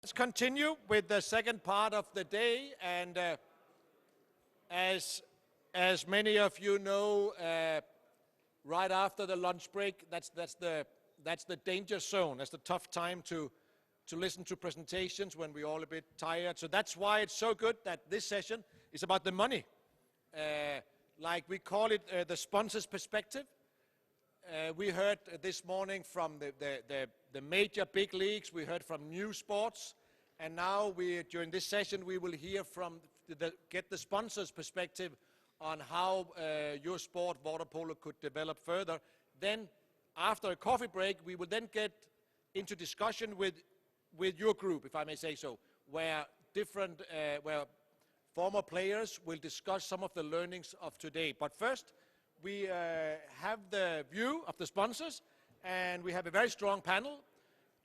Let's continue with the second part of the day, and as many of you know, right after the lunch break, that's the danger zone. That's the tough time to listen to presentations when we're all a bit tired. So that's why it's so good that this session is about the money. Like we call it the sponsor's perspective. We heard this morning from the major big leagues, we heard from new sports, and now during this session we will hear from get the sponsor's perspective on how your sport, water polo, could develop further. Then after a coffee break, we will then get into discussion with your group, if I may say so, where where former players will discuss some of the learnings of today. But first, we have the view of the sponsors, and we have a very strong panel,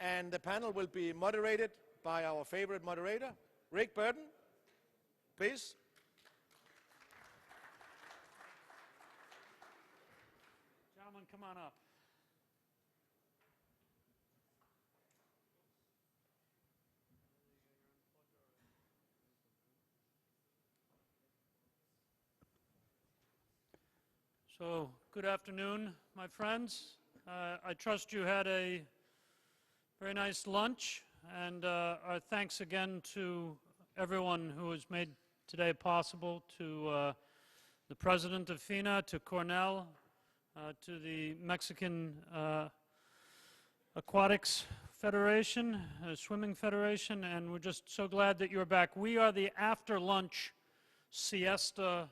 and the panel will be moderated by our favorite moderator, Rick Burton. Please. Gentlemen, come on up. So, good afternoon, my friends. I trust you had a very nice lunch, and our thanks again to everyone who has made today possible, to the president of FINA, to Cornell, to the Mexican Aquatics Federation, Swimming Federation, and we're just so glad that you're back. We are the after-lunch siesta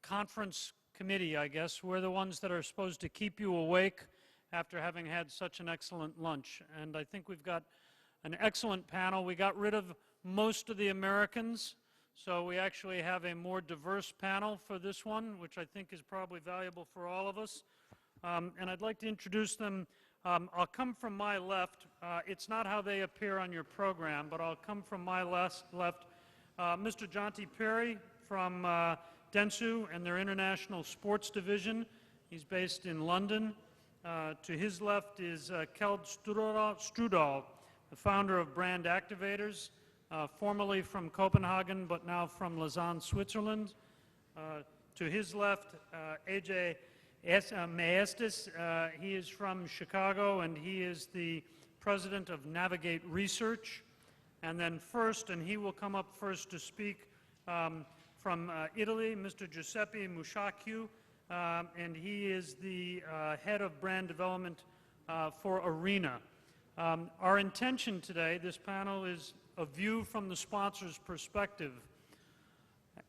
conference committee, I guess. We're the ones that are supposed to keep you awake after having had such an excellent lunch. And I think we've got an excellent panel. We got rid of most of the Americans, so we actually have a more diverse panel for this one, which I think is probably valuable for all of us. And I'd like to introduce them. I'll come from my left. It's not how they appear on your program, but I'll come from my left. Mr. Jonty from Dentsu and their International Sports Division. He's based in London. To his left is Keld Strudahl, the founder of BrandActivators, formerly from Copenhagen, but now from Lausanne, Switzerland. To his left, AJ Maestas. He is from Chicago, and he is the president of Navigate Research. And then first, and he will come up first to speak, from Italy, Mr. Giuseppe Musciacchio, and he is the head of brand development for Arena. Our intention today, this panel, is a view from the sponsor's perspective.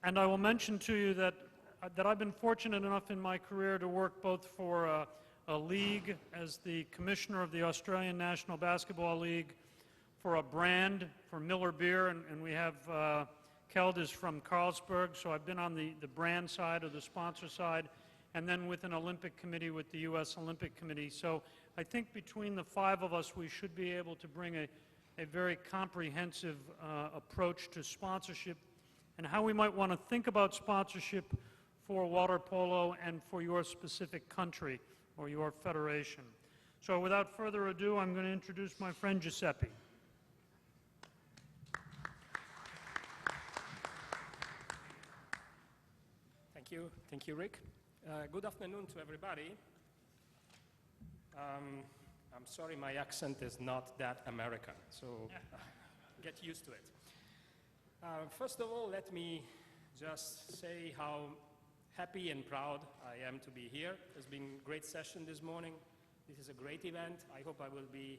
And I will mention to you that I've been fortunate enough in my career to work both for a league as the commissioner of the Australian National Basketball League, for a brand, for Miller Beer, and we have Keld is from Carlsberg, so I've been on the brand side or the sponsor side, and then with an Olympic committee with the U.S. Olympic Committee. So I think between the five of us, we should be able to bring a very comprehensive approach to sponsorship and how we might want to think about sponsorship for water polo and for your specific country or your federation. So without further ado, I'm going to introduce my friend Giuseppe. Thank you, Rick. Good afternoon to everybody. I'm sorry my accent is not that American, so get used to it. First of all, let me just say how happy and proud I am to be here. It's been a great session this morning. This is a great event. I hope I will be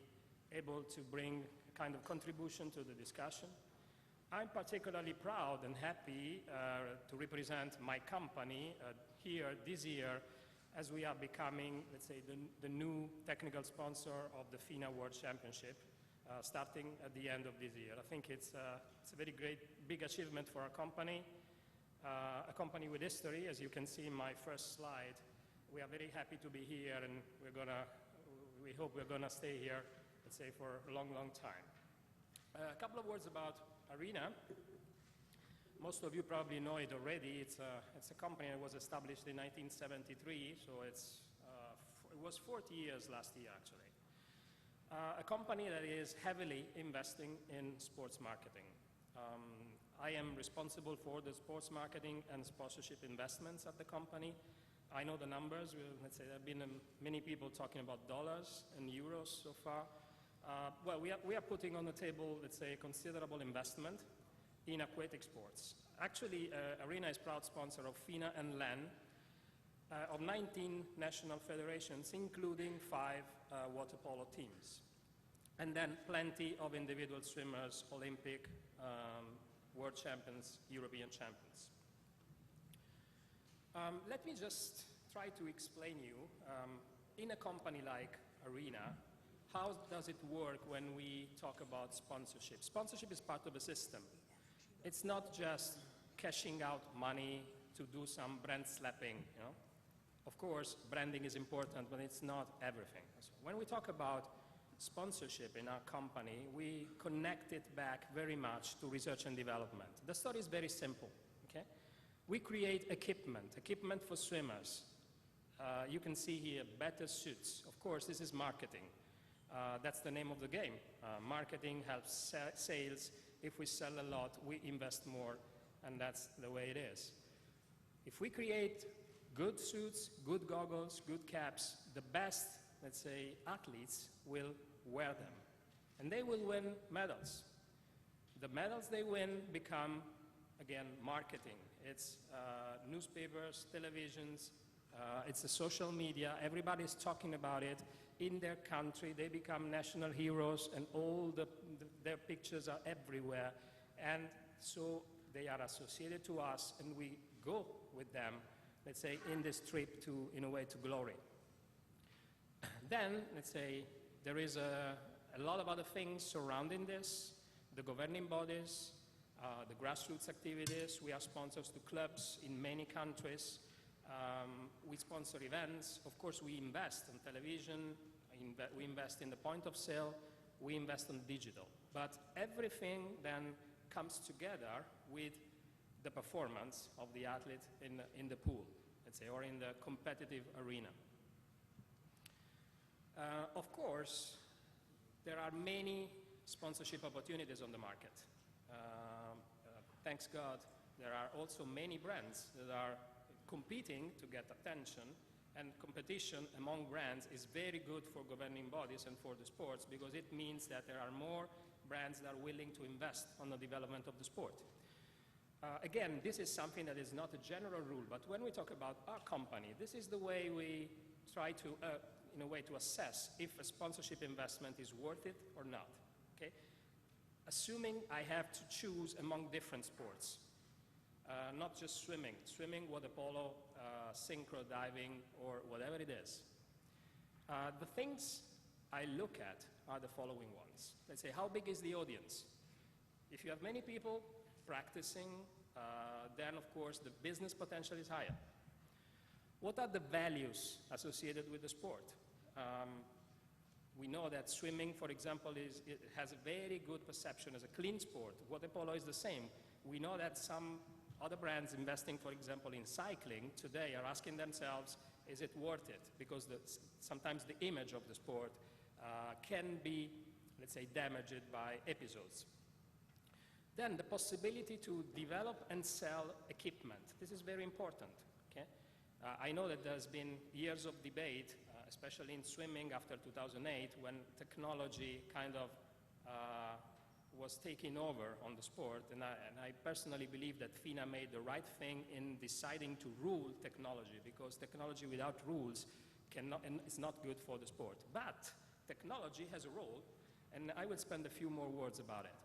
able to bring a kind of contribution to the discussion. I'm particularly proud and happy to represent my company here this year as we are becoming, let's say, the new technical sponsor of the FINA World Championship starting at the end of this year. I think it's a very great, big achievement for our company, a company with history. As you can see in my first slide, we are very happy to be here, and we hope we're gonna stay here, let's say, for a long, long time. A couple of words about Arena. Most of you probably know it already. It's a company that was established in 1973, so it was 40 years last year, actually. A company that is heavily investing in sports marketing. I am responsible for the sports marketing and sponsorship investments at the company. I know the numbers. Let's say there have been many people talking about dollars and euros so far. Well, we are putting on the table, let's say, a considerable investment in aquatic sports. Actually, Arena is proud sponsor of FINA and LEN, of 19 national federations, including 5 water polo teams. And then plenty of individual swimmers, Olympic, world champions, European champions. Let me just try to explain you, in a company like Arena, how does it work when we talk about sponsorship? Sponsorship is part of a system. It's not just cashing out money to do some brand slapping, you know. Of course, branding is important, but it's not everything. So when we talk about sponsorship in our company, we connect it back very much to research and development. The story is very simple, okay? We create equipment for swimmers. You can see here better suits. Of course, this is marketing. That's the name of the game. Marketing helps sales. If we sell a lot, we invest more, and that's the way it is. If we create good suits, good goggles, good caps, the best, let's say, athletes will wear them, and they will win medals. The medals they win become, again, marketing. It's newspapers, televisions, it's the social media. Everybody's talking about it. In their country, they become national heroes, and all their pictures are everywhere. And so they are associated to us, and we go with them, let's say, in this trip to, in a way, to glory. Then, let's say, there is a lot of other things surrounding this, the governing bodies, the grassroots activities. We are sponsors to clubs in many countries. We sponsor events. Of course, we invest in television, we invest in the point of sale, we invest in digital. But everything then comes together with the performance of the athlete in the pool, let's say, or in the competitive arena. Of course, there are many sponsorship opportunities on the market. Thanks God, there are also many brands that are competing to get attention, and competition among brands is very good for governing bodies and for the sports, because it means that there are more brands that are willing to invest on the development of the sport. Again, this is something that is not a general rule, but when we talk about our company, this is the way we try to, in a way, to assess if a sponsorship investment is worth it or not, okay? Assuming I have to choose among different sports, not just swimming, water polo, synchro diving, or whatever it is. The things I look at are the following ones. Let's say, how big is the audience? If you have many people practicing, then of course the business potential is higher. What are the values associated with the sport? We know that swimming, for example, it has a very good perception as a clean sport. Water polo is the same. We know that some other brands investing, for example, in cycling today are asking themselves, is it worth it? Because sometimes the image of the sport can be, let's say, damaged by episodes. Then the possibility to develop and sell equipment. This is very important, okay? I know that there's been years of debate, especially in swimming after 2008, when technology kind of was taking over on the sport, and I personally believe that FINA made the right thing in deciding to rule technology, because technology without rules is not good for the sport. But technology has a role, and I will spend a few more words about it.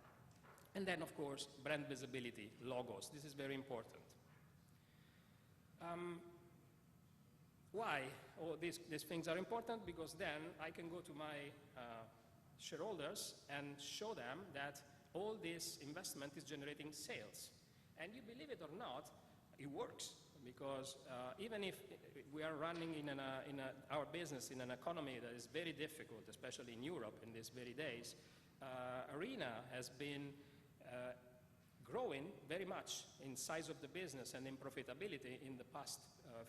And then, of course, brand visibility, logos. This is very important. Why all these things are important? Because then I can go to my shareholders and show them that all this investment is generating sales. And you believe it or not, it works. Because even if we are running our business in an economy that is very difficult, especially in Europe in these very days, Arena has been growing very much in size of the business and in profitability in the past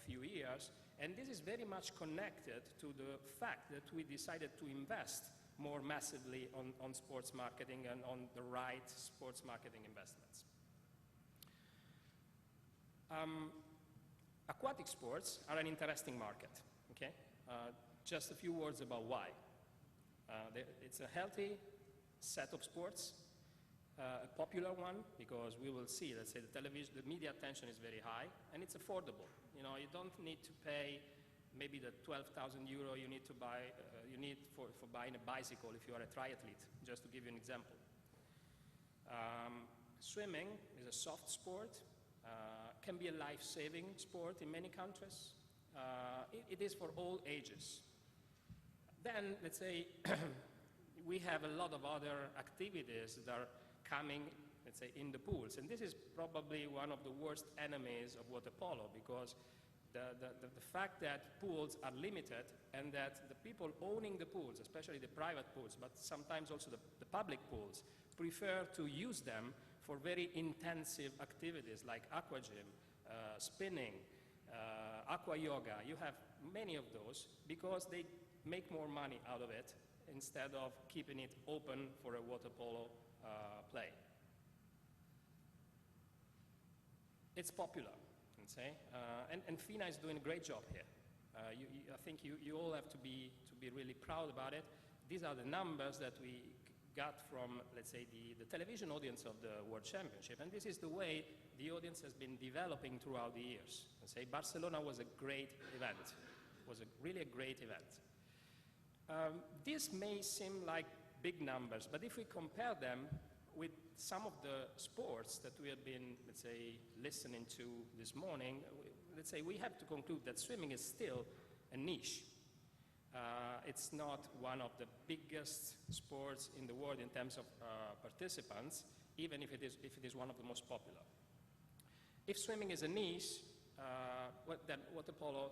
few years. And this is very much connected to the fact that we decided to invest more massively on sports marketing and on the right sports marketing investments. Aquatic sports are an interesting market, okay? Just a few words about why. It's a healthy set of sports, a popular one, because we will see, let's say, the media attention is very high, and it's affordable. You know, you don't need to pay maybe the 12,000 euro you need to buy, for buying a bicycle if you are a triathlete, just to give you an example. Swimming is a soft sport, can be a life-saving sport in many countries. It is for all ages. Then, let's say, we have a lot of other activities that are coming, let's say, in the pools. And this is probably one of the worst enemies of water polo, because the fact that pools are limited and that the people owning the pools, especially the private pools, but sometimes also the public pools, prefer to use them for very intensive activities like aqua gym, spinning, aqua yoga. You have many of those because they make more money out of it instead of keeping it open for a water polo play. It's popular, let's say, and FINA is doing a great job here. I think you all have to be really proud about it. These are the numbers that we got from, let's say, the television audience of the World Championship, and this is the way the audience has been developing throughout the years. Let's say Barcelona was a great event, really a great event. This may seem like big numbers, but if we compare them with some of the sports that we have been, let's say, listening to this morning, let's say we have to conclude that swimming is still a niche. It's not one of the biggest sports in the world in terms of participants, even if it is one of the most popular. If swimming is a niche, then water polo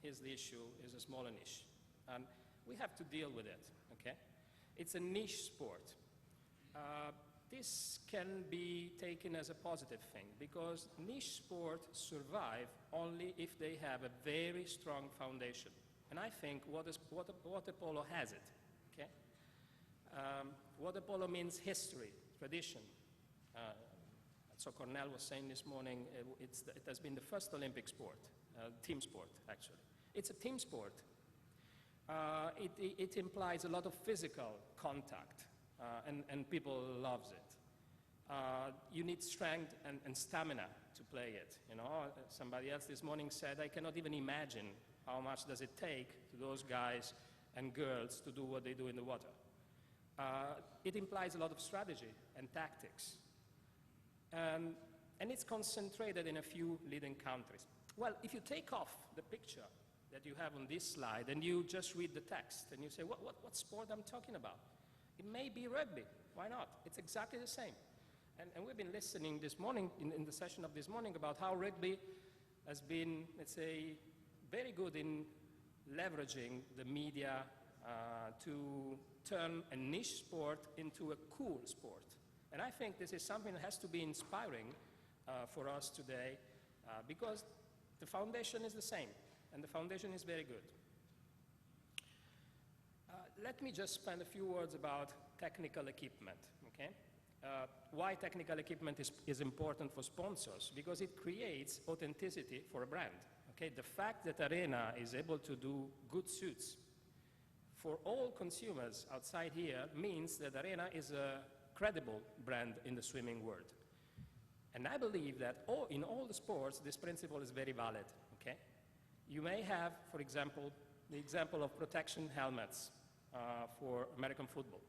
is the issue, is a smaller niche. And we have to deal with it, okay? It's a niche sport. This can be taken as a positive thing, because niche sports survive only if they have a very strong foundation. And I think water polo has it, okay? Water polo means history, tradition. So Cornell was saying this morning, it has been the first Olympic sport, team sport, actually. It's a team sport. It implies a lot of physical contact, and people loves it. You need strength and stamina to play it. You know, somebody else this morning said, I cannot even imagine how much does it take to those guys and girls to do what they do in the water. It implies a lot of strategy and tactics. And it's concentrated in a few leading countries. Well, if you take off the picture that you have on this slide and you just read the text and you say, what sport I'm talking about? It may be rugby. Why not? It's exactly the same. And we've been listening this morning, in the session of this morning, about how rugby has been, let's say, very good in leveraging the media to turn a niche sport into a cool sport. And I think this is something that has to be inspiring for us today, because the foundation is the same, and the foundation is very good. Let me just spend a few words about technical equipment, okay? Why technical equipment is important for sponsors? Because it creates authenticity for a brand. Okay, the fact that Arena is able to do good suits for all consumers outside here means that Arena is a credible brand in the swimming world. And I believe that in all the sports, this principle is very valid, okay? You may have, for example, the example of protection helmets for American football.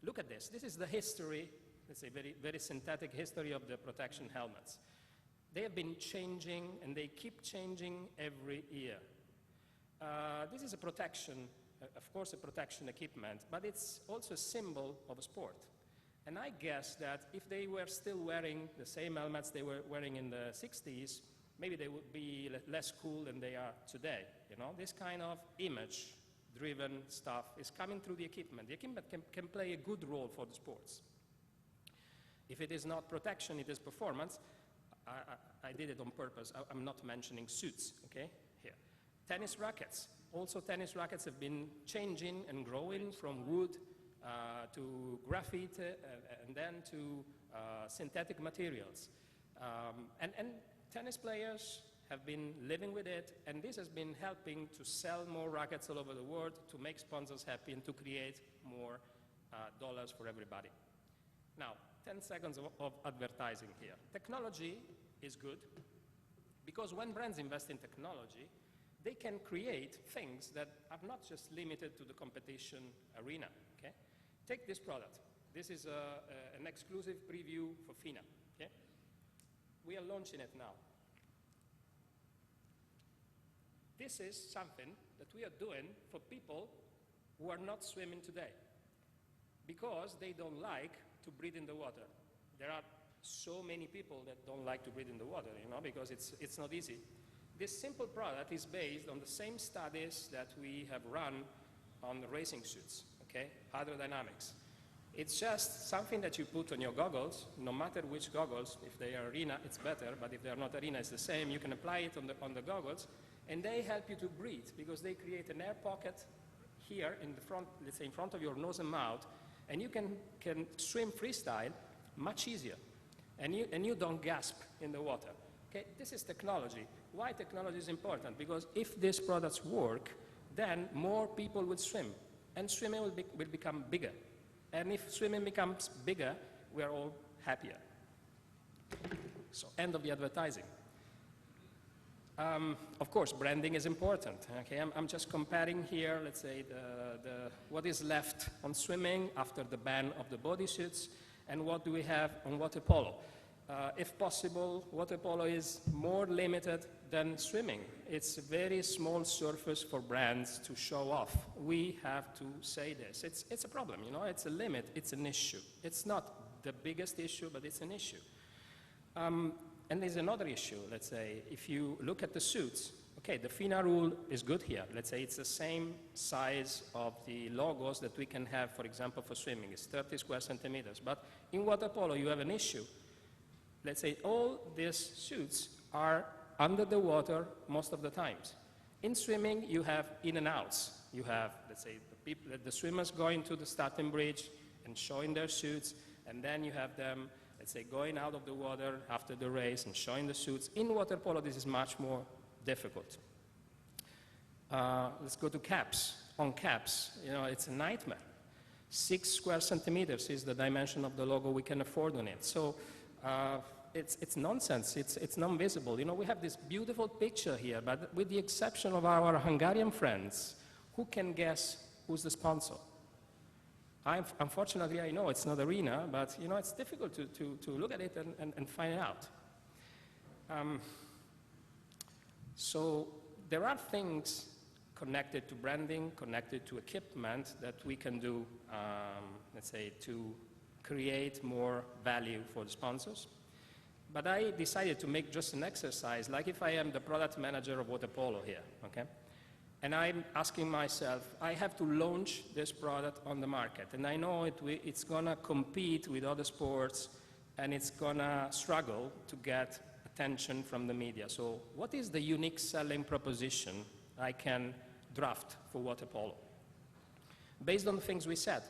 Look at this. This is the history, let's say very, very synthetic history of the protection helmets. They have been changing, and they keep changing every year. This is a protection, of course, a protection equipment, but it's also a symbol of a sport. And I guess that if they were still wearing the same helmets they were wearing in the 60s, maybe they would be less cool than they are today. You know, this kind of image-driven stuff is coming through the equipment. The equipment can play a good role for the sports. If it is not protection, it is performance. I did it on purpose. I'm not mentioning suits, okay, here. Tennis rackets. Also, tennis rackets have been changing and growing from wood to graphite, and then to synthetic materials. And tennis players have been living with it, and this has been helping to sell more rackets all over the world, to make sponsors happy, and to create more dollars for everybody. Now, 10 seconds of advertising here. Technology is good, because when brands invest in technology, they can create things that are not just limited to the competition arena, okay? Take this product. This is an exclusive preview for FINA, okay? We are launching it now. This is something that we are doing for people who are not swimming today, because they don't like to breathe in the water. There are so many people that don't like to breathe in the water, you know, because it's not easy. This simple product is based on the same studies that we have run on the racing suits, okay, hydrodynamics. It's just something that you put on your goggles, no matter which goggles. If they are Arena, it's better, but if they are not Arena, it's the same. You can apply it on the goggles, and they help you to breathe, because they create an air pocket here in the front, let's say in front of your nose and mouth, and you can swim freestyle much easier, and you don't gasp in the water. Okay, this is technology. Why technology is important? Because if these products work, then more people will swim, and swimming will become bigger. And if swimming becomes bigger, we are all happier. So, end of the advertising. Of course, branding is important. Okay, I'm just comparing here, let's say, what is left on swimming after the ban of the bodysuits, and what do we have on water polo. If possible, water polo is more limited than swimming. It's a very small surface for brands to show off. We have to say this. It's a problem, you know, it's a limit, it's an issue. It's not the biggest issue, but it's an issue. And there's another issue, let's say, if you look at the suits, okay, the FINA rule is good here. Let's say it's the same size of the logos that we can have, for example, for swimming. It's 30 square centimeters. But in water polo, you have an issue. Let's say all these suits are under the water most of the times. In swimming, you have in and outs. You have, let's say, the swimmers going to the starting bridge and showing their suits, and then you have them, let's say, going out of the water after the race and showing the suits. In water polo, this is much more difficult. Let's go to caps. On caps, you know, it's a nightmare. 6 square centimeters is the dimension of the logo we can afford on it. So it's nonsense. It's non-visible. You know, we have this beautiful picture here, but with the exception of our Hungarian friends, who can guess who's the sponsor? Unfortunately, I know it's not Arena, but you know, it's difficult to look at it and find out. So there are things connected to branding, connected to equipment that we can do, let's say, to create more value for the sponsors. But I decided to make just an exercise, like if I am the product manager of water polo here, okay? And I'm asking myself, I have to launch this product on the market, and I know it's gonna compete with other sports, and it's gonna struggle to get attention from the media. So what is the unique selling proposition I can draft for water polo? Based on the things we said,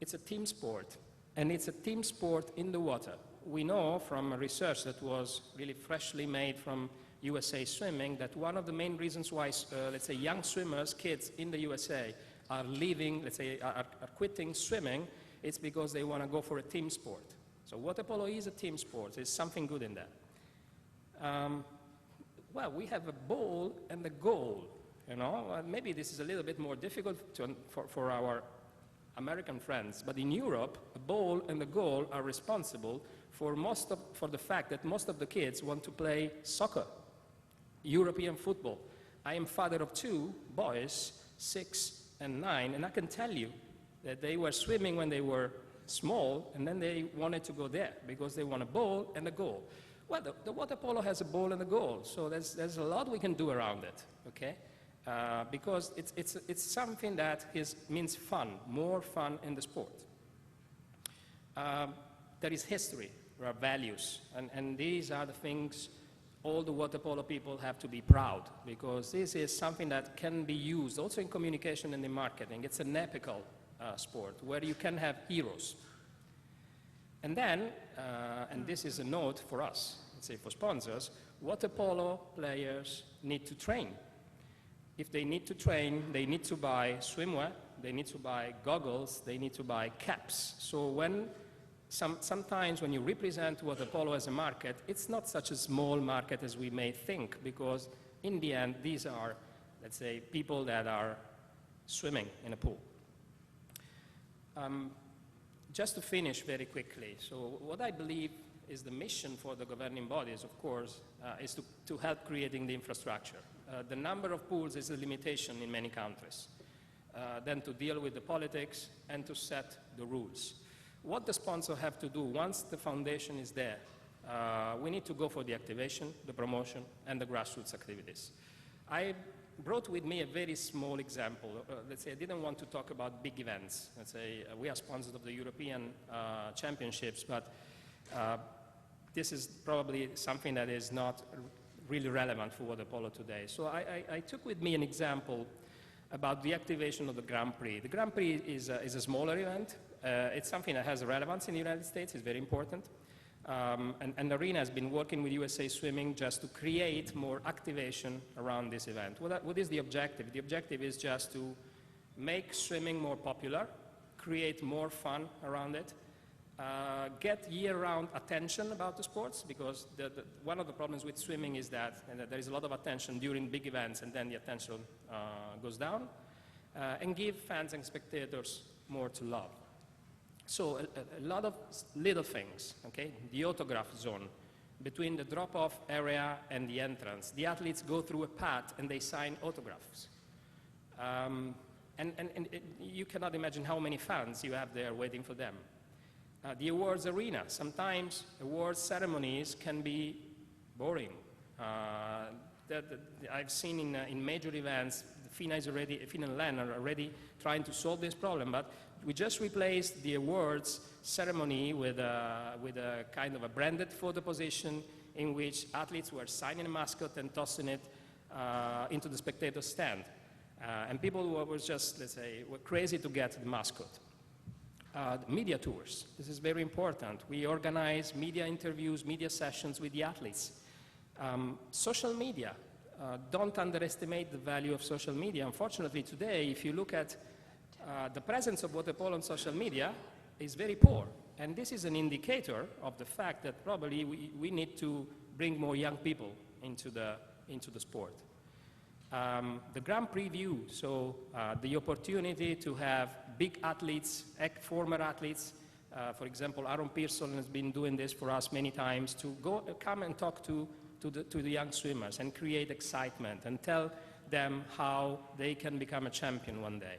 it's a team sport, and it's a team sport in the water. We know from research that was really freshly made from USA Swimming that one of the main reasons why, let's say, young swimmers, kids in the USA are leaving, let's say, are quitting swimming, it's because they want to go for a team sport. So water polo is a team sport. There's something good in that. Well, we have a ball and a goal, you know. Maybe this is a little bit more difficult for our American friends, but in Europe, a ball and a goal are responsible for the fact that most of the kids want to play soccer, European football. I am father of 2 boys, 6 and 9, and I can tell you that they were swimming when they were small, and then they wanted to go there because they want a ball and a goal. Well, the water polo has a ball and a goal, so there's a lot we can do around it, okay? Because it's something that means fun, more fun in the sport. There is history, there are values, and these are the things all the water polo people have to be proud, because this is something that can be used also in communication and in marketing. It's an epical sport, where you can have heroes. And then, and this is a note for us, let's say for sponsors, water polo players need to train. If they need to train, they need to buy swimwear, they need to buy goggles, they need to buy caps. So when sometimes when you represent water polo as a market, it's not such a small market as we may think, because in the end, these are, let's say, people that are swimming in a pool. Just to finish very quickly, so what I believe is the mission for the governing bodies, of course, is to help creating the infrastructure. The number of pools is a limitation in many countries. Then to deal with the politics and to set the rules. What the sponsor have to do once the foundation is there, we need to go for the activation, the promotion, and the grassroots activities. I brought with me a very small example. Let's say I didn't want to talk about big events. Let's say we are sponsors of the European Championships, but this is probably something that is not really relevant for water polo today. So I took with me an example about the activation of the Grand Prix. The Grand Prix is a smaller event. It's something that has relevance in the United States. It's very important. And Arena has been working with USA Swimming just to create more activation around this event. What is the objective? The objective is just to make swimming more popular, create more fun around it, get year-round attention about the sports, because one of the problems with swimming is that there is a lot of attention during big events and then the attention goes down, and give fans and spectators more to love. So a lot of little things, okay? The autograph zone, between the drop-off area and the entrance. The athletes go through a path and they sign autographs. And you cannot imagine how many fans you have there waiting for them. The awards arena, sometimes awards ceremonies can be boring. I've seen in major events, FINA and LAN are already trying to solve this problem, but we just replaced the awards ceremony with a kind of a branded photo position in which athletes were signing a mascot and tossing it into the spectator stand. And people were just, let's say, were crazy to get the mascot. Media tours, this is very important. We organize media interviews, media sessions with the athletes. Social media, don't underestimate the value of social media. Unfortunately today, if you look at the presence of water polo on social media is very poor. And this is an indicator of the fact that probably we need to bring more young people into the sport. The Grand Prix view, so the opportunity to have big athletes, former athletes, for example, Aaron Pearson has been doing this for us many times, to come and talk to the young swimmers and create excitement and tell them how they can become a champion one day.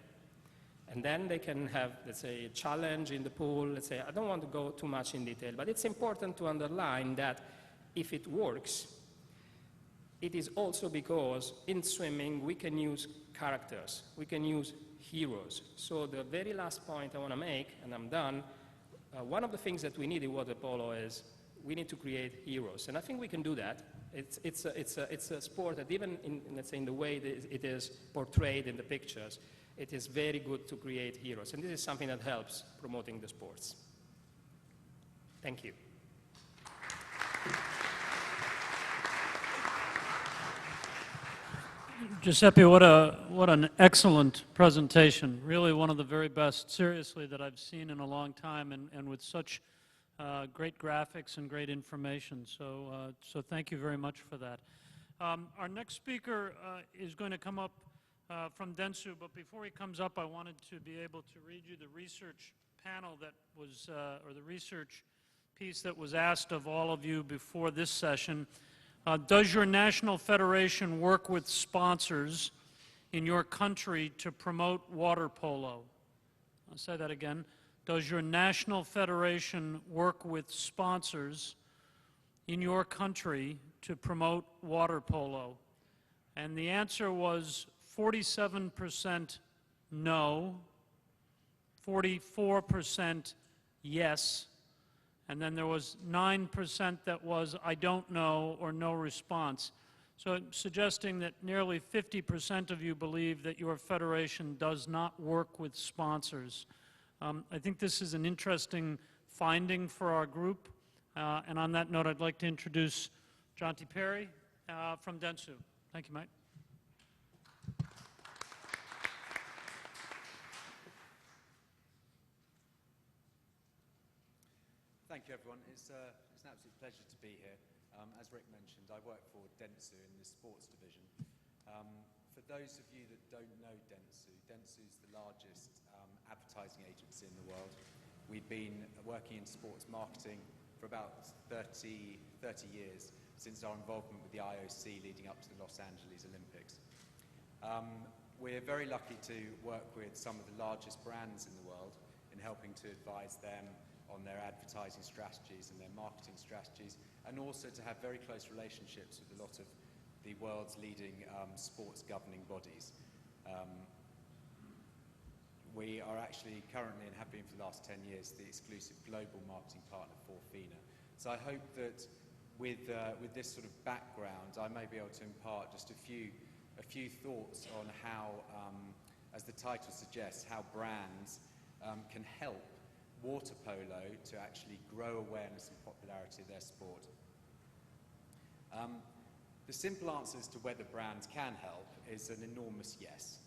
And then they can have, let's say, a challenge in the pool. Let's say, I don't want to go too much in detail, but it's important to underline that if it works, it is also because in swimming we can use characters, we can use heroes. So the very last point I want to make, and I'm done, one of the things that we need in water polo is we need to create heroes, and I think we can do that. It's a sport that even in, let's say, in the way that it is portrayed in the pictures, it is very good to create heroes, and this is something that helps promoting the sports. Thank you. Giuseppe, what an excellent presentation. Really one of the very best, seriously, that I've seen in a long time, and with such great graphics and great information. So thank you very much for that. Our next speaker is going to come up from Dentsu, but before he comes up, I wanted to be able to read you the research panel that was, or the research piece that was asked of all of you before this session. Does your national federation work with sponsors in your country to promote water polo? I'll say that again. Does your national federation work with sponsors in your country to promote water polo? And the answer was 47% no, 44% yes, and then there was 9% that was I don't know or no response. So suggesting that nearly 50% of you believe that your federation does not work with sponsors. I think this is an interesting finding for our group. And on that note, I'd like to introduce Jonty Perry from Dentsu. Thank you, mate. Thank you, everyone. It's an absolute pleasure to be here. As Rick mentioned, I work for Dentsu in the sports division. For those of you that don't know Dentsu, Dentsu is the largest advertising agency in the world. We've been working in sports marketing for about 30 years, since our involvement with the IOC leading up to the Los Angeles Olympics. We're very lucky to work with some of the largest brands in the world in helping to advise them on their advertising strategies and their marketing strategies, and also to have very close relationships with a lot of the world's leading sports governing bodies. We are actually currently, and have been for the last 10 years, the exclusive global marketing partner for FINA. So I hope that with this sort of background, I may be able to impart just a few thoughts on how, as the title suggests, how brands can help water polo to actually grow awareness and popularity of their sport. The simple answer as to whether brands can help is an enormous yes.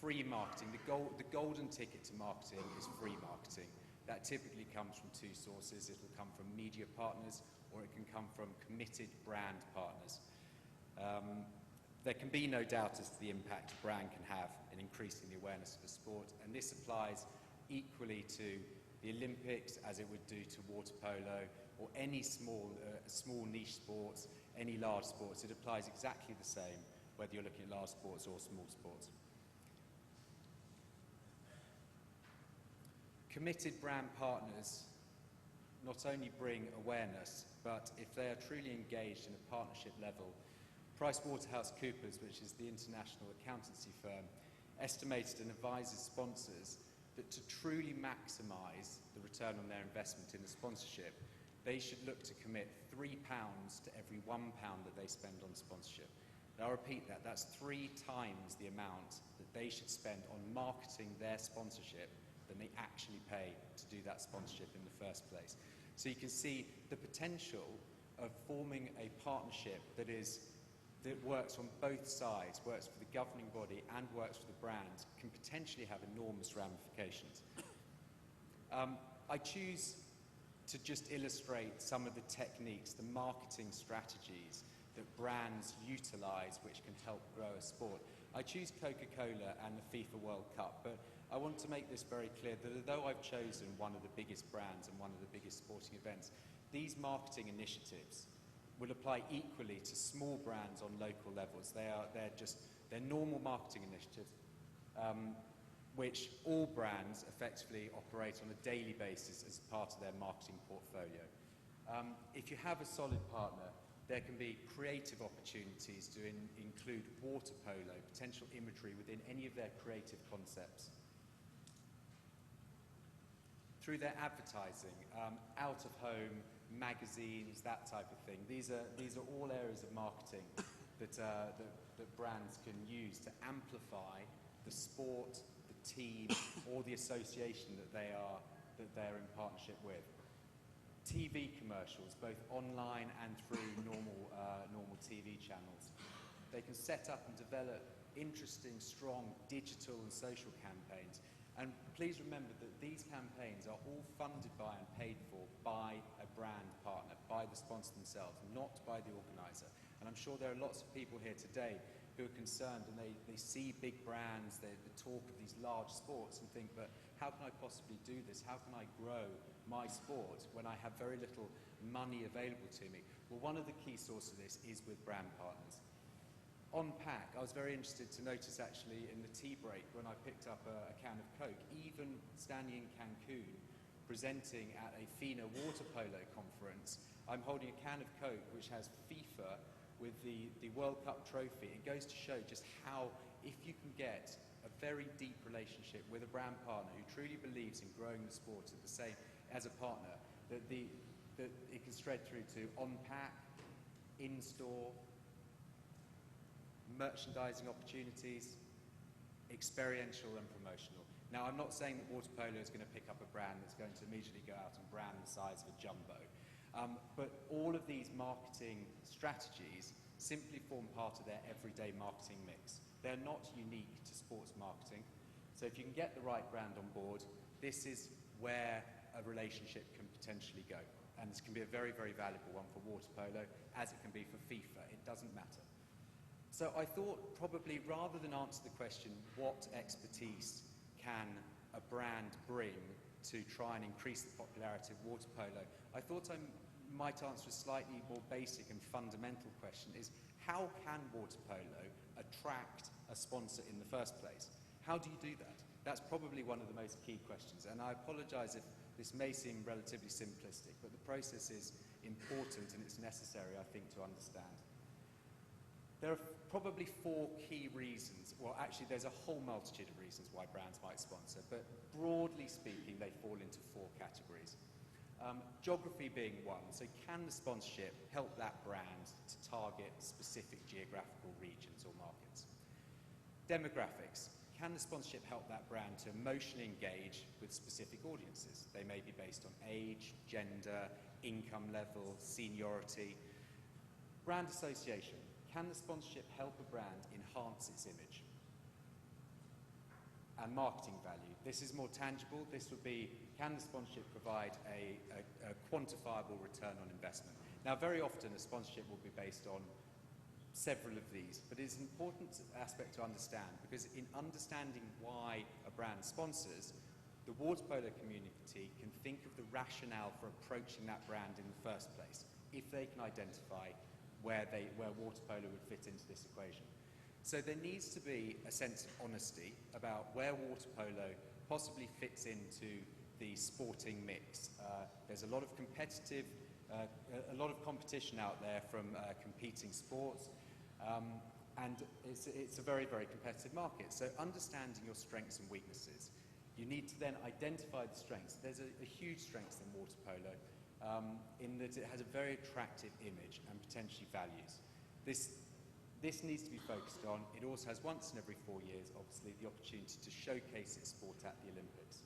Free marketing, the golden ticket to marketing is free marketing. That typically comes from two sources. It will come from media partners, or it can come from committed brand partners. There can be no doubt as to the impact a brand can have in increasing the awareness of the sport, and this applies equally to the Olympics as it would do to water polo or any small niche sports, any large sports. It applies exactly the same whether you're looking at large sports or small sports. Committed brand partners not only bring awareness, but if they are truly engaged in a partnership level, PricewaterhouseCoopers, which is the international accountancy firm, estimated and advises sponsors that to truly maximize the return on their investment in the sponsorship, they should look to commit £3 to every £1 that they spend on sponsorship. Now, I'll repeat that. That's 3 times the amount that they should spend on marketing their sponsorship than they actually pay to do that sponsorship in the first place. So you can see the potential of forming a partnership that works on both sides, works for the governing body and works for the brand, can potentially have enormous ramifications. I choose to just illustrate some of the techniques, the marketing strategies that brands utilize which can help grow a sport. I choose Coca-Cola and the FIFA World Cup, but I want to make this very clear that although I've chosen one of the biggest brands and one of the biggest sporting events, these marketing initiatives will apply equally to small brands on local levels. They're normal marketing initiatives which all brands effectively operate on a daily basis as part of their marketing portfolio. If you have a solid partner, there can be creative opportunities to include water polo, potential imagery within any of their creative concepts. Through their advertising, out of home, magazines, that type of thing. These are all areas of marketing that brands can use to amplify the sport, the team, or the association that they're in partnership with. TV commercials, both online and through normal TV channels. They can set up and develop interesting, strong digital and social campaigns. And please remember that these campaigns are all funded by and paid for by a brand partner, by the sponsor themselves, not by the organizer. And I'm sure there are lots of people here today who are concerned and they see big brands, they talk of these large sports and think, but how can I possibly do this? How can I grow my sport when I have very little money available to me? Well, one of the key sources of this is with brand partners. On pack, I was very interested to notice actually in the tea break when I picked up a can of Coke, even standing in Cancun, presenting at a FINA water polo conference, I'm holding a can of Coke which has FIFA with the World Cup trophy. It goes to show just how, if you can get a very deep relationship with a brand partner who truly believes in growing the sport at the same as a partner, that it can spread through to on pack, in store, merchandising opportunities, experiential and promotional. Now, I'm not saying that water polo is going to pick up a brand that's going to immediately go out and brand the size of a jumbo. But all of these marketing strategies simply form part of their everyday marketing mix. They're not unique to sports marketing. So if you can get the right brand on board, this is where a relationship can potentially go. And this can be a very, very valuable one for water polo, as it can be for FIFA. It doesn't matter. So I thought probably rather than answer the question, what expertise can a brand bring to try and increase the popularity of water polo, I thought I might answer a slightly more basic and fundamental question is, how can water polo attract a sponsor in the first place? How do you do that? That's probably one of the most key questions, and I apologise if this may seem relatively simplistic, but the process is important and it's necessary, I think, to understand. There are probably 4 key reasons, well actually there's a whole multitude of reasons why brands might sponsor, but broadly speaking they fall into 4 categories. Geography being one, so can the sponsorship help that brand to target specific geographical regions or markets? Demographics. Can the sponsorship help that brand to emotionally engage with specific audiences? They may be based on age, gender, income level, seniority. Brand association. Can the sponsorship help a brand enhance its image? And marketing value. This is more tangible. This would be, can the sponsorship provide a quantifiable return on investment? Now, very often a sponsorship will be based on several of these, but it's an important aspect to understand, because in understanding why a brand sponsors, the water polo community can think of the rationale for approaching that brand in the first place, if they can identify where water polo would fit into this equation. So there needs to be a sense of honesty about where water polo possibly fits into the sporting mix. There's a lot of competition out there from competing sports. And it's a very, very competitive market. So understanding your strengths and weaknesses, you need to then identify the strengths. There's a huge strength in water polo in that it has a very attractive image and potentially values. This needs to be focused on. It also has once in every 4 years, obviously, the opportunity to showcase its sport at the Olympics.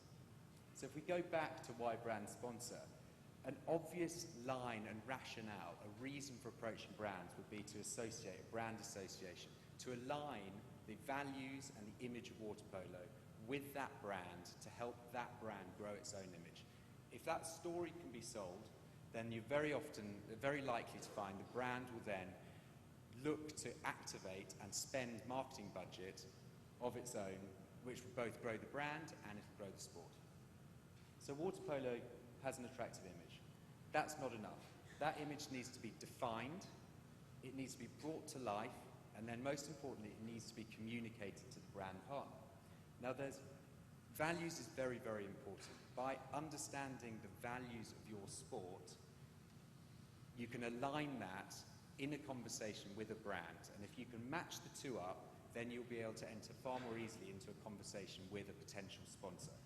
So if we go back to why brands sponsor, an obvious line and rationale, a reason for approaching brands would be to associate, a brand association, to align the values and the image of water polo with that brand to help that brand grow its own image. If that story can be sold, then you're very likely to find the brand will then look to activate and spend marketing budget of its own, which will both grow the brand and it will grow the sport. So water polo has an attractive image. That's not enough. That image needs to be defined, it needs to be brought to life, and then most importantly, it needs to be communicated to the brand partner. Now values is very, very important. By understanding the values of your sport, you can align that in a conversation with a brand, and if you can match the two up, then you'll be able to enter far more easily into a conversation with a potential sponsor.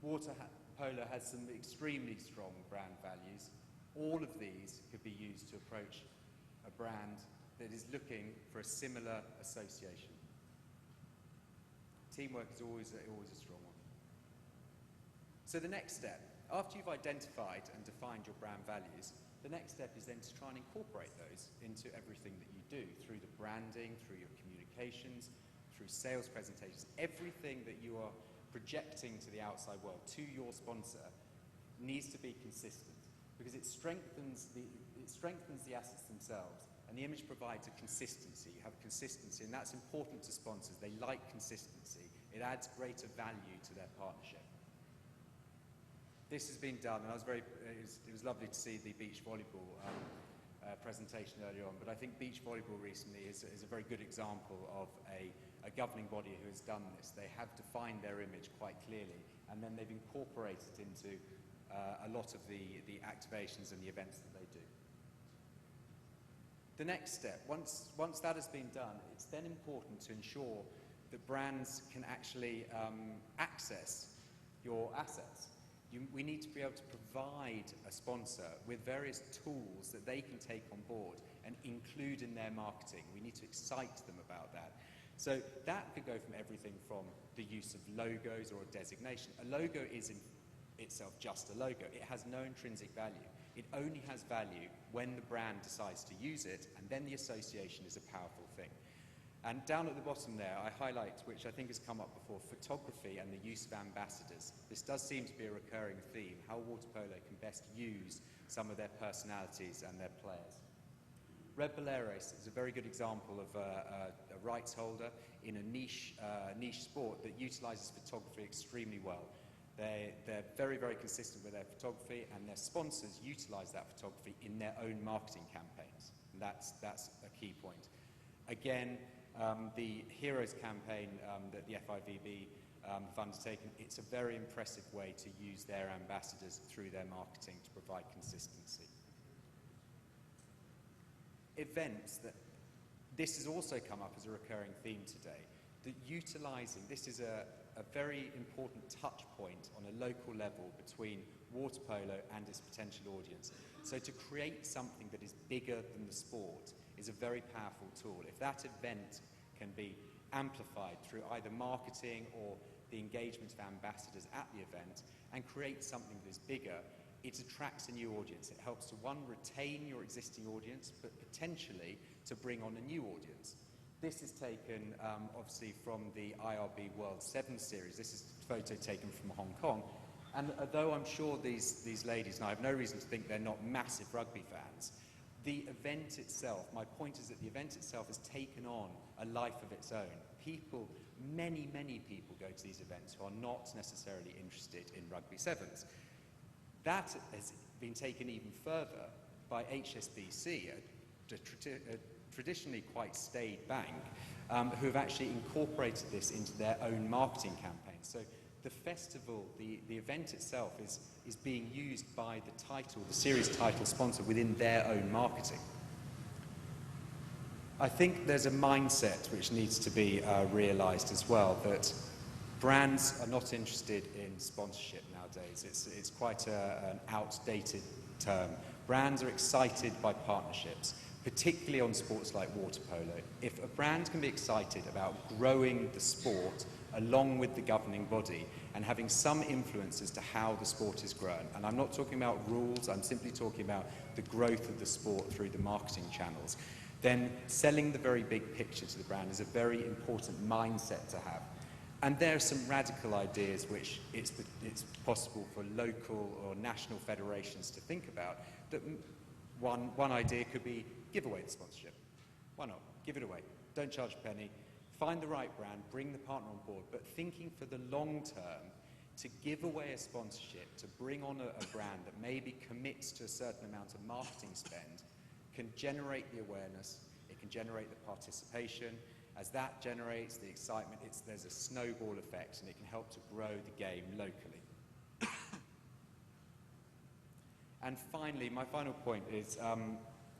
Water polo has some extremely strong brand values. All of these could be used to approach a brand that is looking for a similar association. Teamwork is always a strong one. So the next step, after you've identified and defined your brand values, the next step is then to try and incorporate those into everything that you do, through the branding, through your communications, through sales presentations. Everything that you are projecting to the outside world, to your sponsor, needs to be consistent, because it strengthens the assets themselves, and the image provides a consistency. You have a consistency, and that's important to sponsors. They like consistency. It adds greater value to their partnership. This has been done, and it was lovely to see the beach volleyball presentation earlier on, but I think beach volleyball recently is a very good example of a governing body who has done this. They have defined their image quite clearly, and then they've incorporated it into a lot of the activations and the events that they do. The next step, once that has been done, it's then important to ensure that brands can actually access your assets. We need to be able to provide a sponsor with various tools that they can take on board and include in their marketing. We need to excite them about that. So that could go from everything from the use of logos or a designation. A logo is in itself just a logo. It has no intrinsic value. It only has value when the brand decides to use it, and then the association is a powerful thing. And down at the bottom there, I highlight, which I think has come up before, photography and the use of ambassadors. This does seem to be a recurring theme, how water polo can best use some of their personalities and their players. Red Boleros is a very good example of a rights holder in a niche sport that utilizes photography extremely well. They're very, very consistent with their photography, and their sponsors utilize that photography in their own marketing campaigns. And that's a key point. Again, the Heroes campaign that the FIVB have undertaken, it's a very impressive way to use their ambassadors through their marketing to provide consistency. Events, this has also come up as a recurring theme today, that utilizing, this is a very important touch point on a local level between water polo and its potential audience. So to create something that is bigger than the sport is a very powerful tool. If that event can be amplified through either marketing or the engagement of ambassadors at the event and create something that is bigger, it attracts a new audience. It helps to, one, retain your existing audience, but potentially to bring on a new audience. This is taken, obviously, from the IRB World 7 series. This is a photo taken from Hong Kong. And although I'm sure these ladies, and I have no reason to think they're not massive rugby fans, the event itself, my point is that the event itself has taken on a life of its own. People, many, many people go to these events who are not necessarily interested in rugby sevens. That has been taken even further by HSBC, a traditionally quite staid bank, who have actually incorporated this into their own marketing campaign. So the festival, the event itself is being used by the title, the series title sponsor within their own marketing. I think there's a mindset which needs to be realized as well, that brands are not interested in sponsorship nowadays. It's quite an outdated term. Brands are excited by partnerships, particularly on sports like water polo. If a brand can be excited about growing the sport along with the governing body and having some influence as to how the sport is grown, and I'm not talking about rules, I'm simply talking about the growth of the sport through the marketing channels, then selling the very big picture to the brand is a very important mindset to have. And there are some radical ideas which it's possible for local or national federations to think about. That one idea could be give away the sponsorship. Why not? Give it away. Don't charge a penny. Find the right brand, bring the partner on board, but thinking for the long term, to give away a sponsorship, to bring on a brand that maybe commits to a certain amount of marketing spend, can generate the awareness, it can generate the participation. As that generates the excitement, there's a snowball effect, and it can help to grow the game locally. And finally, my final point is,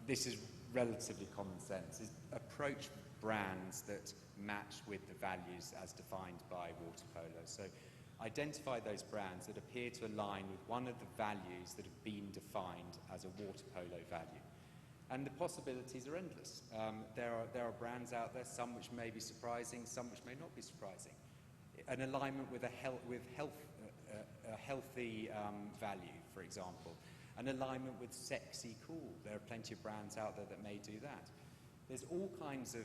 this is relatively common sense, is approach brands that match with the values as defined by water polo. So identify those brands that appear to align with one of the values that have been defined as a water polo value. And the possibilities are endless. There are brands out there, some which may be surprising, some which may not be surprising. An alignment with a healthy value, for example. An alignment with sexy cool. There are plenty of brands out there that may do that. There's all kinds of...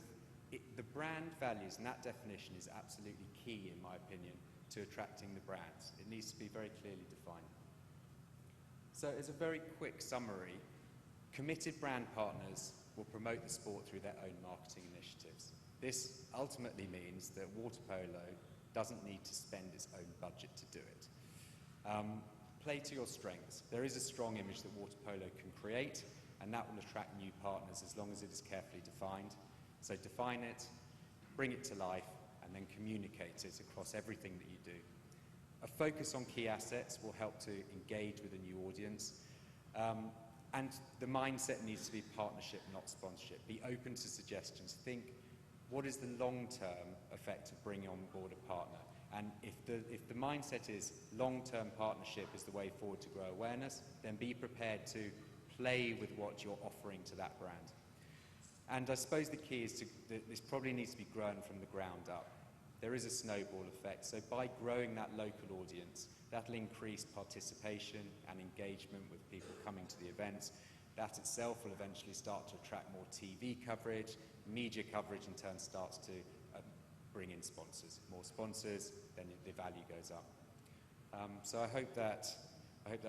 the brand values and that definition is absolutely key, in my opinion, to attracting the brands. It needs to be very clearly defined. So as a very quick summary, committed brand partners will promote the sport through their own marketing initiatives. This ultimately means that water polo doesn't need to spend its own budget to do it. Play to your strengths. There is a strong image that water polo can create, and that will attract new partners as long as it is carefully defined. So define it, bring it to life, and then communicate it across everything that you do. A focus on key assets will help to engage with a new audience. And the mindset needs to be partnership, not sponsorship. Be open to suggestions. Think, what is the long-term effect of bringing on board a partner? And if the mindset is long-term partnership is the way forward to grow awareness, then be prepared to play with what you're offering to that brand. And I suppose the key is that this probably needs to be grown from the ground up. There is a snowball effect, so by growing that local audience, that'll increase participation and engagement with people coming to the events. That itself will eventually start to attract more TV coverage. Media coverage in turn starts to bring in sponsors. More sponsors, then the value goes up. So I hope that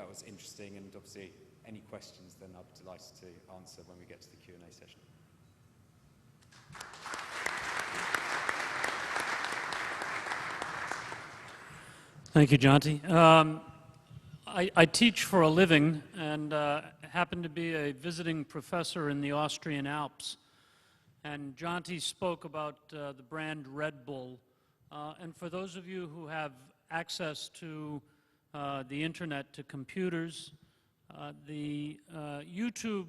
was interesting, and obviously any questions then I'll be delighted to answer when we get to the Q&A session. Thank you, Jonty. I teach for a living and happen to be a visiting professor in the Austrian Alps. And Jonty spoke about the brand Red Bull. And for those of you who have access to the internet, to computers, the YouTube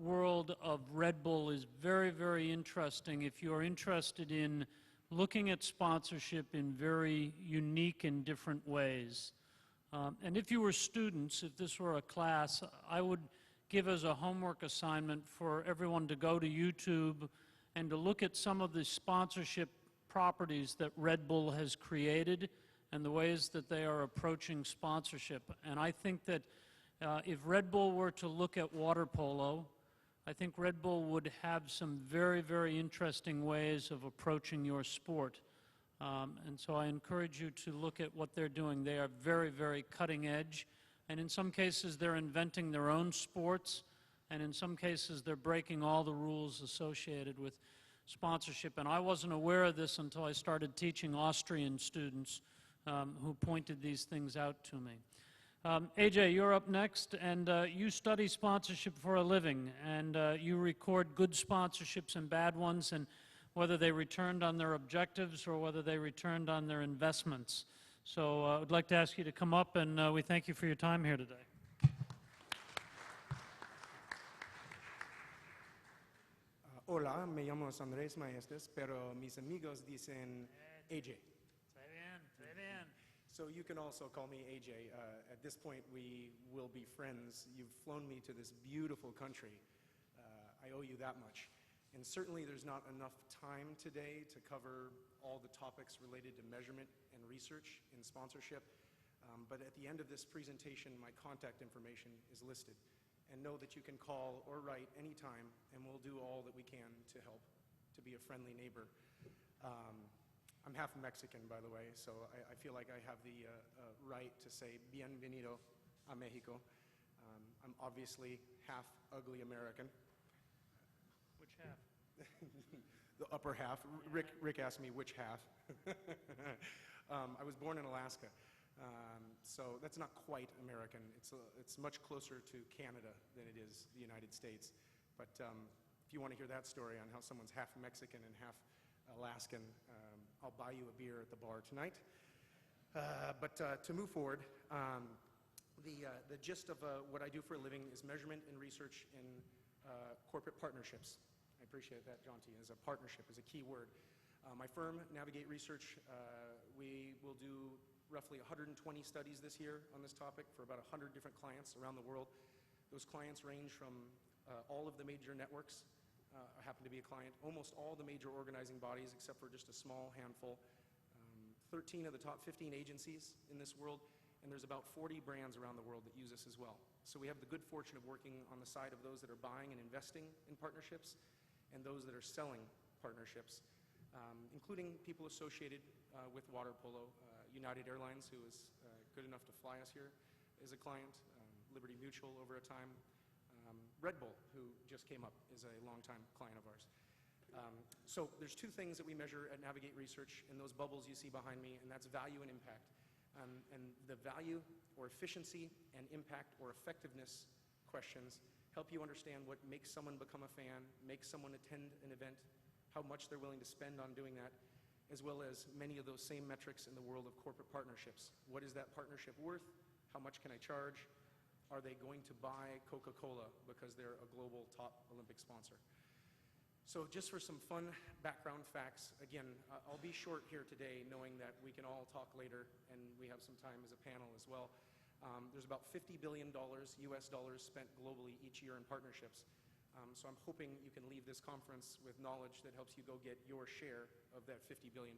world of Red Bull is very, very interesting if you're interested in looking at sponsorship in very unique and different ways. And if you were students, if this were a class, I would give as a homework assignment for everyone to go to YouTube and to look at some of the sponsorship properties that Red Bull has created and the ways that they are approaching sponsorship. And I think that if Red Bull were to look at water polo, I think Red Bull would have some very, very interesting ways of approaching your sport. And so I encourage you to look at what they're doing. They are very, very cutting edge. And in some cases, they're inventing their own sports. And in some cases, they're breaking all the rules associated with sponsorship. And I wasn't aware of this until I started teaching Austrian students who pointed these things out to me. AJ, you're up next, and you study sponsorship for a living, and you record good sponsorships and bad ones, and whether they returned on their objectives or whether they returned on their investments. So I would like to ask you to come up, and we thank you for your time here today. Hola, me llamo Andrés Maestas, pero mis amigos dicen AJ. So you can also call me AJ. At this point, we will be friends. You've flown me to this beautiful country. I owe you that much. And certainly there's not enough time today to cover all the topics related to measurement and research in sponsorship. But at the end of this presentation, my contact information is listed. And know that you can call or write anytime, and we'll do all that we can to help to be a friendly neighbor. I'm half Mexican, by the way, so I feel like I have the right to say bienvenido a Mexico. I'm obviously half ugly American. Which half? The upper half. Rick asked me which half. I was born in Alaska, so that's not quite American. It's much closer to Canada than it is the United States. But if you want to hear that story on how someone's half Mexican and half Alaskan, I'll buy you a beer at the bar tonight. But to move forward, the gist of what I do for a living is measurement and research in corporate partnerships. I appreciate that, Jonty, as a partnership is a key word. My firm, Navigate Research, we will do roughly 120 studies this year on this topic for about 100 different clients around the world. Those clients range from all of the major networks. I happen to be a client, almost all the major organizing bodies except for just a small handful, 13 of the top 15 agencies in this world, and there's about 40 brands around the world that use us as well. So we have the good fortune of working on the side of those that are buying and investing in partnerships and those that are selling partnerships, including people associated with water polo. United Airlines, who was good enough to fly us here, is a client, Liberty Mutual over a time. Red Bull, who just came up, is a longtime client of ours. So there's two things that we measure at Navigate Research in those bubbles you see behind me, and that's value and impact. And the value or efficiency and impact or effectiveness questions help you understand what makes someone become a fan, makes someone attend an event, how much they're willing to spend on doing that, as well as many of those same metrics in the world of corporate partnerships. What is that partnership worth? How much can I charge? Are they going to buy Coca-Cola because they're a global top Olympic sponsor? So just for some fun background facts, again, I'll be short here today knowing that we can all talk later and we have some time as a panel as well. There's about $50 billion US dollars spent globally each year in partnerships. So I'm hoping you can leave this conference with knowledge that helps you go get your share of that $50 billion.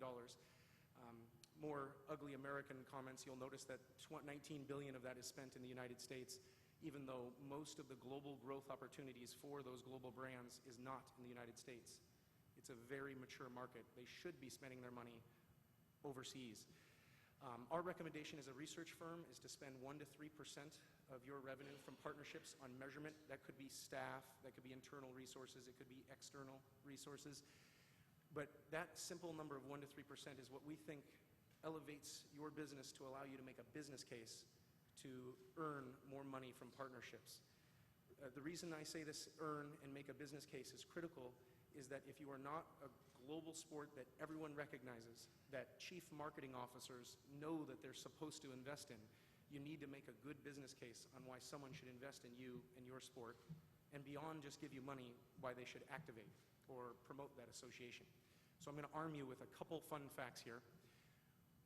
More ugly American comments, you'll notice that $19 billion of that is spent in the United States, even though most of the global growth opportunities for those global brands is not in the United States. It's a very mature market. They should be spending their money overseas. Our recommendation as a research firm is to spend 1 to 3% of your revenue from partnerships on measurement. That could be staff, that could be internal resources, it could be external resources. But that simple number of 1 to 3% is what we think elevates your business to allow you to make a business case to earn more money from partnerships. The reason I say this, earn and make a business case, is critical, is that if you are not a global sport that everyone recognizes, that chief marketing officers know that they're supposed to invest in, you need to make a good business case on why someone should invest in you and your sport, and beyond just give you money, why they should activate or promote that association. So I'm going to arm you with a couple fun facts here.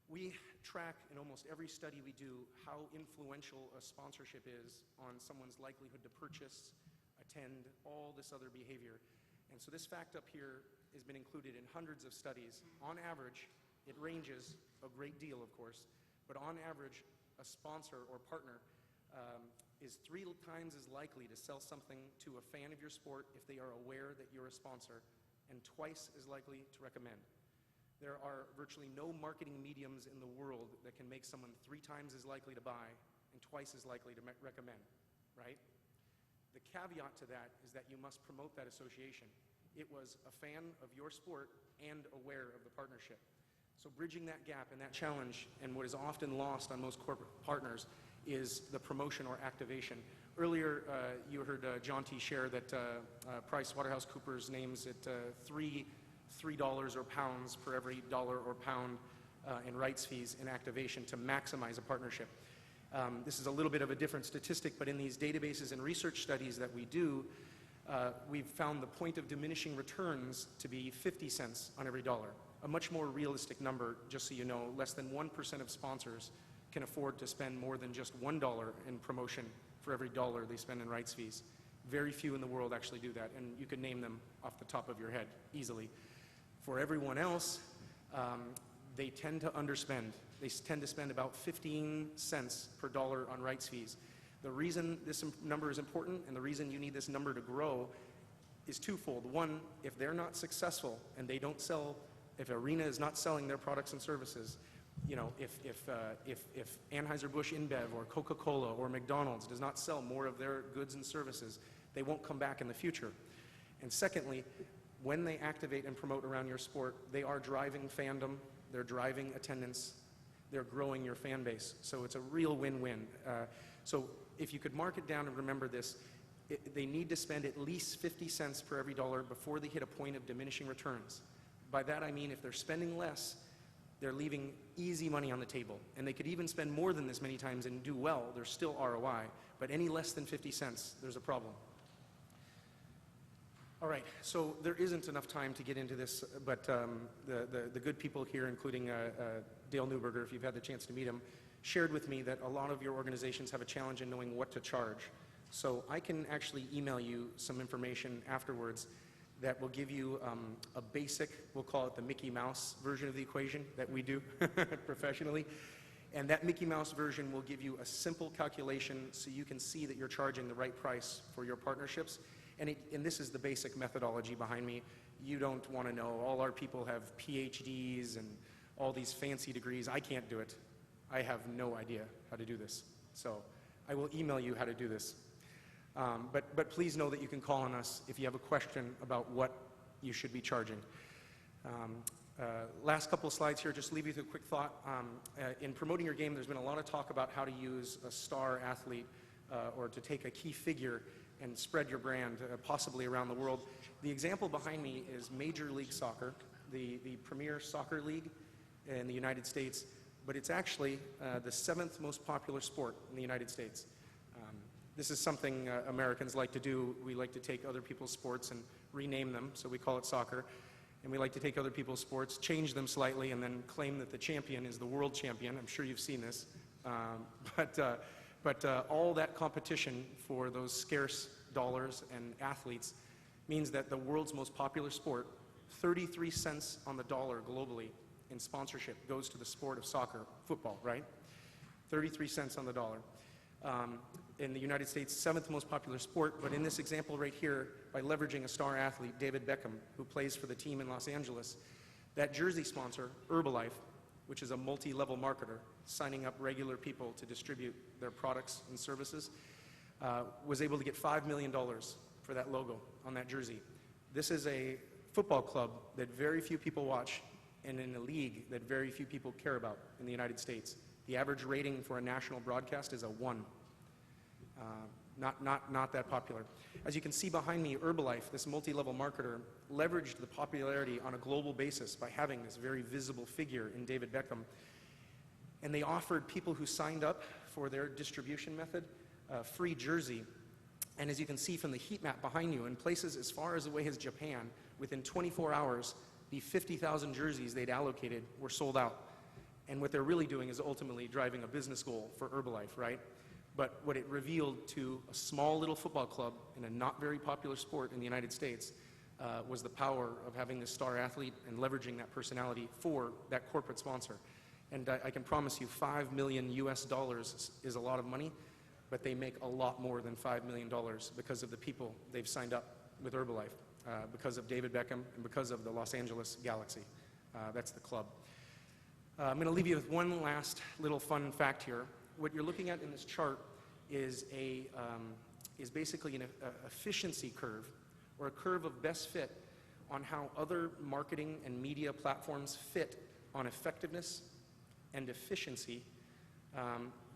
We track in almost every study we do how influential a sponsorship is on someone's likelihood to purchase, attend, all this other behavior. And so this fact up here has been included in hundreds of studies. On average, it ranges a great deal, of course, but on average, a sponsor or partner is 3 times as likely to sell something to a fan of your sport if they are aware that you're a sponsor, and twice as likely to recommend. There are virtually no marketing mediums in the world that can make someone 3 times as likely to buy and twice as likely to recommend, right? The caveat to that is that you must promote that association. It was a fan of your sport and aware of the partnership. So bridging that gap and that challenge, and what is often lost on most corporate partners, is the promotion or activation. Earlier, you heard Jonty share that PricewaterhouseCoopers names it $3 or pounds per every dollar or pound in rights fees in activation to maximize a partnership. This is a little bit of a different statistic, but in these databases and research studies that we do, we've found the point of diminishing returns to be 50 cents on every dollar. A much more realistic number, just so you know. Less than 1% of sponsors can afford to spend more than just $1 in promotion for every dollar they spend in rights fees. Very few in the world actually do that, and you can name them off the top of your head easily. For everyone else, they tend to underspend. They tend to spend about 15 cents per dollar on rights fees. The reason this number is important and the reason you need this number to grow is twofold. One, if they're not successful and they don't sell, if Arena is not selling their products and services, you know, if Anheuser-Busch InBev or Coca-Cola or McDonald's does not sell more of their goods and services, they won't come back in the future. And secondly, when they activate and promote around your sport, they are driving fandom, they're driving attendance, they're growing your fan base. So it's a real win-win. So if you could mark it down and remember this, they need to spend at least 50 cents per every dollar before they hit a point of diminishing returns. By that I mean if they're spending less, they're leaving easy money on the table. And they could even spend more than this many times and do well. There's still ROI. But any less than 50 cents, there's a problem. All right, so there isn't enough time to get into this, but the good people here, including Dale Newberger, if you've had the chance to meet him, shared with me that a lot of your organizations have a challenge in knowing what to charge. So I can actually email you some information afterwards that will give you a basic, we'll call it the Mickey Mouse version of the equation that we do professionally. And that Mickey Mouse version will give you a simple calculation so you can see that you're charging the right price for your partnerships. And this is the basic methodology behind me. You don't want to know. All our people have PhDs and all these fancy degrees. I can't do it. I have no idea how to do this. So I will email you how to do this. But please know that you can call on us if you have a question about what you should be charging. Last couple of slides here, just leave you with a quick thought. In promoting your game, there's been a lot of talk about how to use a star athlete or to take a key figure and spread your brand possibly around the world. The example behind me is Major League Soccer, the premier soccer league in the United States, but it's actually the 7th most popular sport in the United States. This is something Americans like to do. We like to take other people's sports and rename them, so we call it soccer. And we like to take other people's sports, change them slightly, and then claim that the champion is the world champion. I'm sure you've seen this. But all that competition for those scarce dollars and athletes means that the world's most popular sport, 33 cents on the dollar globally in sponsorship goes to the sport of soccer, football, right? 33 cents on the dollar. In the United States, 7th most popular sport, but in this example right here, by leveraging a star athlete, David Beckham, who plays for the team in Los Angeles, that jersey sponsor, Herbalife, which is a multi-level marketer, signing up regular people to distribute their products and services, was able to get $5 million for that logo on that jersey. This is a football club that very few people watch, and in a league that very few people care about in the United States. The average rating for a national broadcast is a 1. Not that popular. As you can see behind me, Herbalife, this multi-level marketer, leveraged the popularity on a global basis by having this very visible figure in David Beckham. And they offered people who signed up for their distribution method a free jersey. And as you can see from the heat map behind you, in places as far as away as Japan, within 24 hours, the 50,000 jerseys they'd allocated were sold out. And what they're really doing is ultimately driving a business goal for Herbalife, right? But what it revealed to a small little football club in a not very popular sport in the United States was the power of having this star athlete and leveraging that personality for that corporate sponsor. And I can promise you $5 million US is a lot of money, but they make a lot more than $5 million because of the people they've signed up with Herbalife, because of David Beckham and because of the Los Angeles Galaxy. That's the club. I'm going to leave you with one last little fun fact here. What you're looking at in this chart is basically an efficiency curve, or a curve of best fit on how other marketing and media platforms fit on effectiveness and efficiency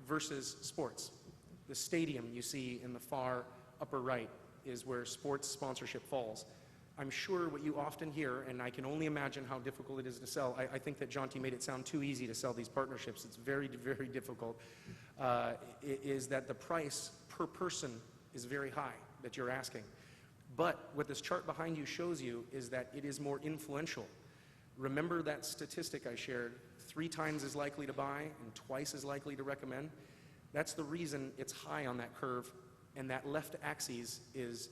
versus sports. The stadium you see in the far upper right is where sports sponsorship falls. I'm sure what you often hear, and I can only imagine how difficult it is to sell. I think that Jonty made it sound too easy to sell these partnerships. It's very, very difficult. Is that the price per person is very high that you're asking. But what this chart behind you shows you is that it is more influential. Remember that statistic I shared, 3 times as likely to buy and twice as likely to recommend? That's the reason it's high on that curve, and that left axis is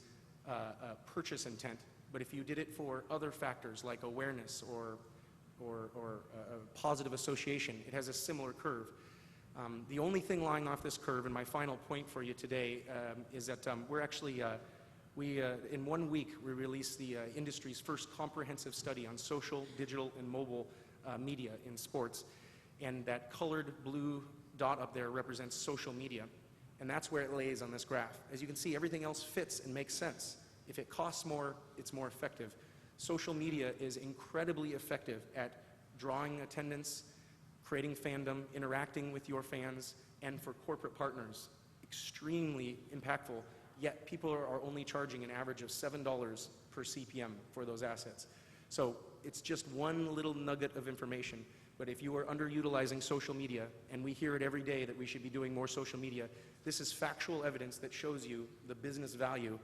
purchase intent. But if you did it for other factors like awareness or positive association, it has a similar curve. The only thing lying off this curve, and my final point for you today, is that we're actually, in 1 week, we released the industry's first comprehensive study on social, digital, and mobile media in sports. And that colored blue dot up there represents social media. And that's where it lays on this graph. As you can see, everything else fits and makes sense. If it costs more, it's more effective. Social media is incredibly effective at drawing attendance, creating fandom, interacting with your fans, and for corporate partners, extremely impactful, yet people are only charging an average of $7 per CPM for those assets. So it's just one little nugget of information, but if you are underutilizing social media, and we hear it every day that we should be doing more social media, this is factual evidence that shows you the business value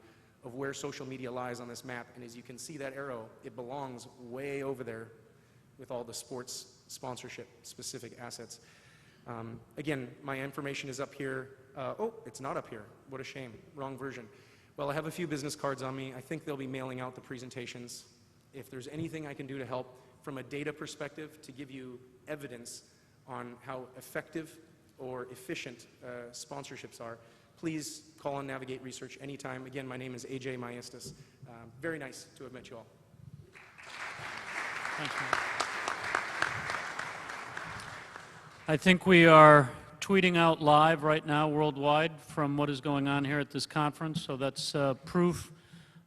of where social media lies on this map. And as you can see that arrow, it belongs way over there with all the sports sponsorship specific assets. Again, my information is up here. Oh, it's not up here. What a shame. Wrong version. Well, I have a few business cards on me. I think they'll be mailing out the presentations. If there's anything I can do to help from a data perspective to give you evidence on how effective or efficient sponsorships are, please call on Navigate Research anytime. Again, my name is AJ Maestas. Very nice to have met you all. Thank you. I think we are tweeting out live right now worldwide from what is going on here at this conference, so that's proof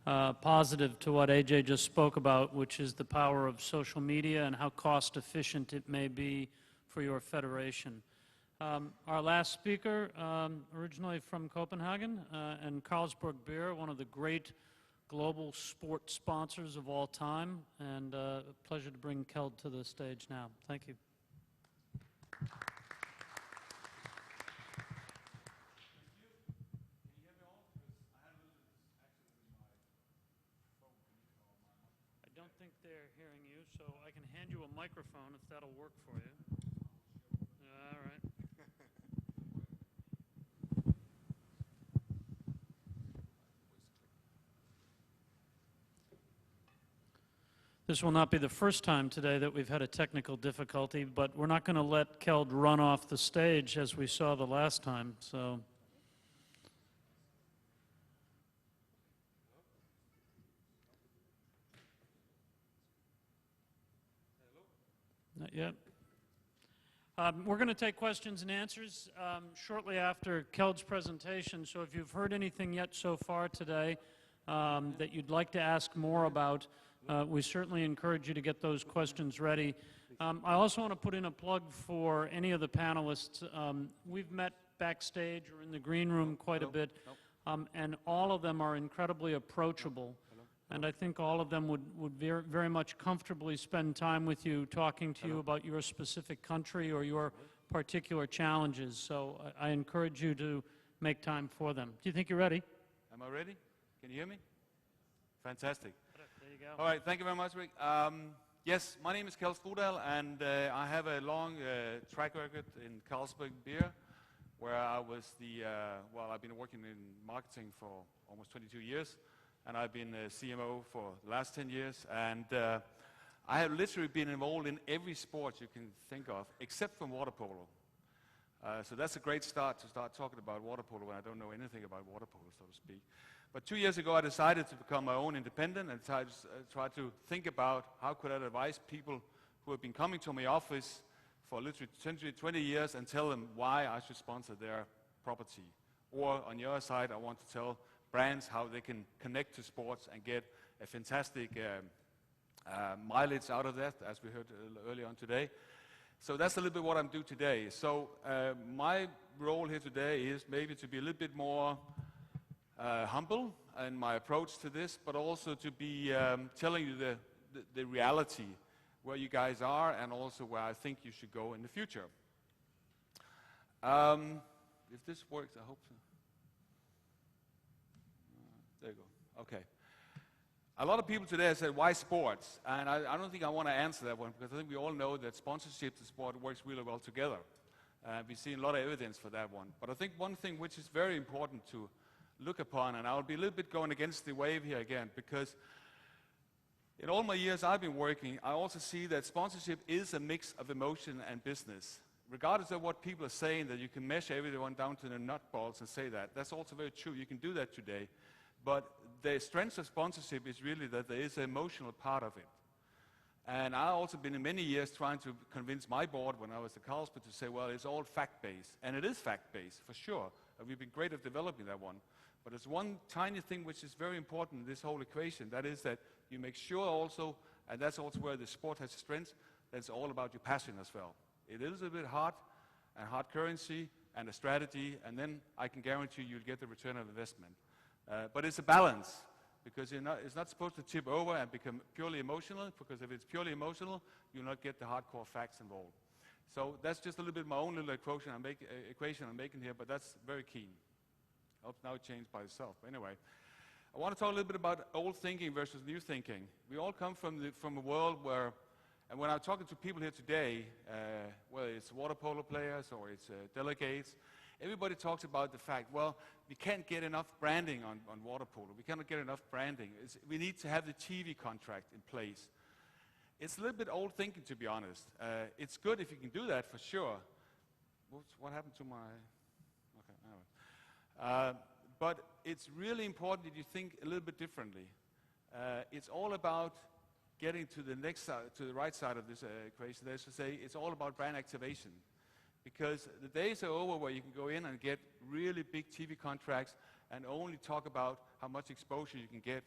positive to what AJ just spoke about, which is the power of social media and how cost efficient it may be for your federation. Our last speaker, originally from Copenhagen, and Carlsberg Beer, one of the great global sport sponsors of all time, and a pleasure to bring Keld to the stage now. Thank you. I don't think they're hearing you, so I can hand you a microphone if that'll work for you. All right. This will not be the first time today that we've had a technical difficulty, but we're not going to let Keld run off the stage as we saw the last time, so. Not yet. We're going to take questions and answers shortly after Keld's presentation, so if you've heard anything yet so far today that you'd like to ask more about, we certainly encourage you to get those questions ready. I also want to put in a plug for any of the panelists. We've met backstage or in the green room quite a bit, and all of them are incredibly approachable. And I think all of them would very much comfortably spend time with you, talking to you about your specific country or your particular challenges. So I encourage you to make time for them. Do you think you're ready? Am I ready? Can you hear me? Fantastic. There you go. All right, thank you very much, Rick. Yes, my name is Keld Strudahl, and I have a long track record in Carlsberg beer, where I was I've been working in marketing for almost 22 years. And I've been a CMO for the last 10 years, and I have literally been involved in every sport you can think of, except from water polo. So that's a great start to start talking about water polo when I don't know anything about water polo, so to speak. But 2 years ago, I decided to become my own independent and try to think about how could I advise people who have been coming to my office for literally 20 years and tell them why I should sponsor their property. Or on the other side, I want to tell brands how they can connect to sports and get a fantastic mileage out of that, as we heard earlier on today. So that's a little bit what I'm doing today. So my role here today is maybe to be a little bit more humble in my approach to this, but also to be telling you the reality, where you guys are, and also where I think you should go in the future. If this works, I hope so. There you go. Okay. A lot of people today have said, why sports? And I don't think I want to answer that one, because I think we all know that sponsorship and sport works really well together. We've seen a lot of evidence for that one. But I think one thing which is very important to look upon, and I'll be a little bit going against the wave here again, because in all my years I've been working, I also see that sponsorship is a mix of emotion and business. Regardless of what people are saying, that you can measure everyone down to the nutballs and say that, that's also very true. You can do that today. But the strength of sponsorship is really that there is an emotional part of it. And I've also been in many years trying to convince my board when I was at Carlsberg to say, well, it's all fact-based. And it is fact-based, for sure. And we've been great at developing that one. But there's one tiny thing which is very important in this whole equation. That is that you make sure also, and that's also where the sport has strength, that it's all about your passion as well. It is a bit hard, and hard currency, and a strategy, and then I can guarantee you'll get the return of investment. But it's a balance, because it's not supposed to tip over and become purely emotional, because if it's purely emotional, you'll not get the hardcore facts involved. So that's just a little bit my own little equation I'm making here, but that's very keen. I hope now it changed by itself. But anyway, I want to talk a little bit about old thinking versus new thinking. We all come from a world where, and when I'm talking to people here today, whether it's water polo players or it's delegates, everybody talks about the fact, well, we can't get enough branding on water polo. We cannot get enough branding. We need to have the TV contract in place. It's a little bit old thinking, to be honest. It's good if you can do that, for sure. What happened to my... Okay, anyway. But it's really important that you think a little bit differently. It's all about getting to the next side, to the right side of this equation. That is to say, it's all about brand activation. Because the days are over where you can go in and get really big TV contracts and only talk about how much exposure you can get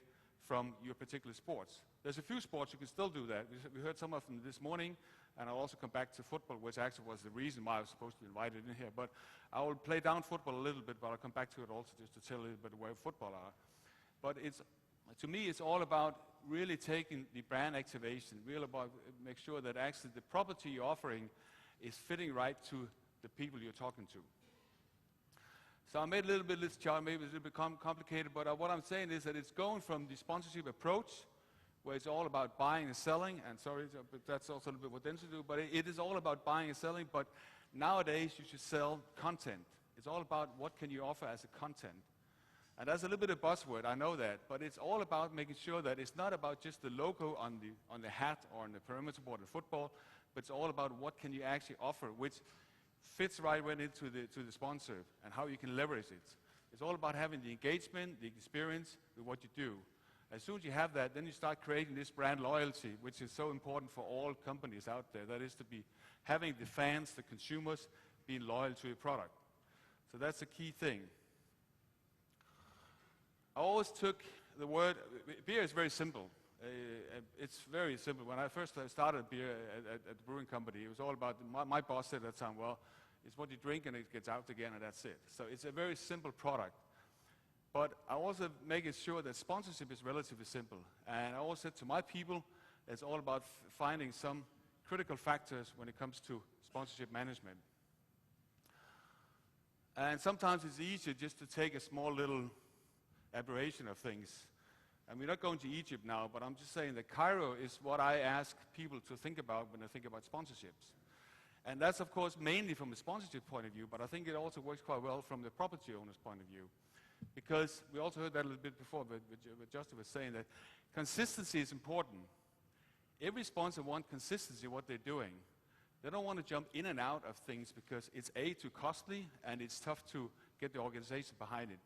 from your particular sports. There's a few sports you can still do that. We heard some of them this morning, and I'll also come back to football, which actually was the reason why I was supposed to be invited in here. But I will play down football a little bit, but I'll come back to it also just to tell a little bit where football are. But to me, it's all about really taking the brand activation, really about make sure that actually the property you're offering is fitting right to the people you're talking to. So I made a little bit of this chart, maybe it's a little bit complicated, but what I'm saying is that it's going from the sponsorship approach, where it's all about buying and selling, and sorry, but that's also a little bit what Dentsu do, but it is all about buying and selling, but nowadays you should sell content. It's all about what can you offer as a content. And that's a little bit of buzzword, I know that, but it's all about making sure that it's not about just the logo on the hat or on the perimeter board in football, but it's all about what can you actually offer, which fits right into the sponsor and how you can leverage it. It's all about having the engagement, the experience with what you do. As soon as you have that, then you start creating this brand loyalty, which is so important for all companies out there. That is to be having the fans, the consumers, being loyal to your product. So that's a key thing. I always took the word, beer is very simple. It's very simple. When I first started beer at the brewing company, it was all about, my boss said at that time, well, it's what you drink and it gets out again and that's it. So it's a very simple product. But I also make it sure that sponsorship is relatively simple. And I always said to my people, it's all about finding some critical factors when it comes to sponsorship management. And sometimes it's easier just to take a small little aberration of things. And we're not going to Egypt now, but I'm just saying that Cairo is what I ask people to think about when they think about sponsorships. And that's, of course, mainly from a sponsorship point of view, but I think it also works quite well from the property owner's point of view. Because we also heard that a little bit before, but Justin was saying that consistency is important. Every sponsor wants consistency in what they're doing. They don't want to jump in and out of things because it's too costly and it's tough to get the organization behind it.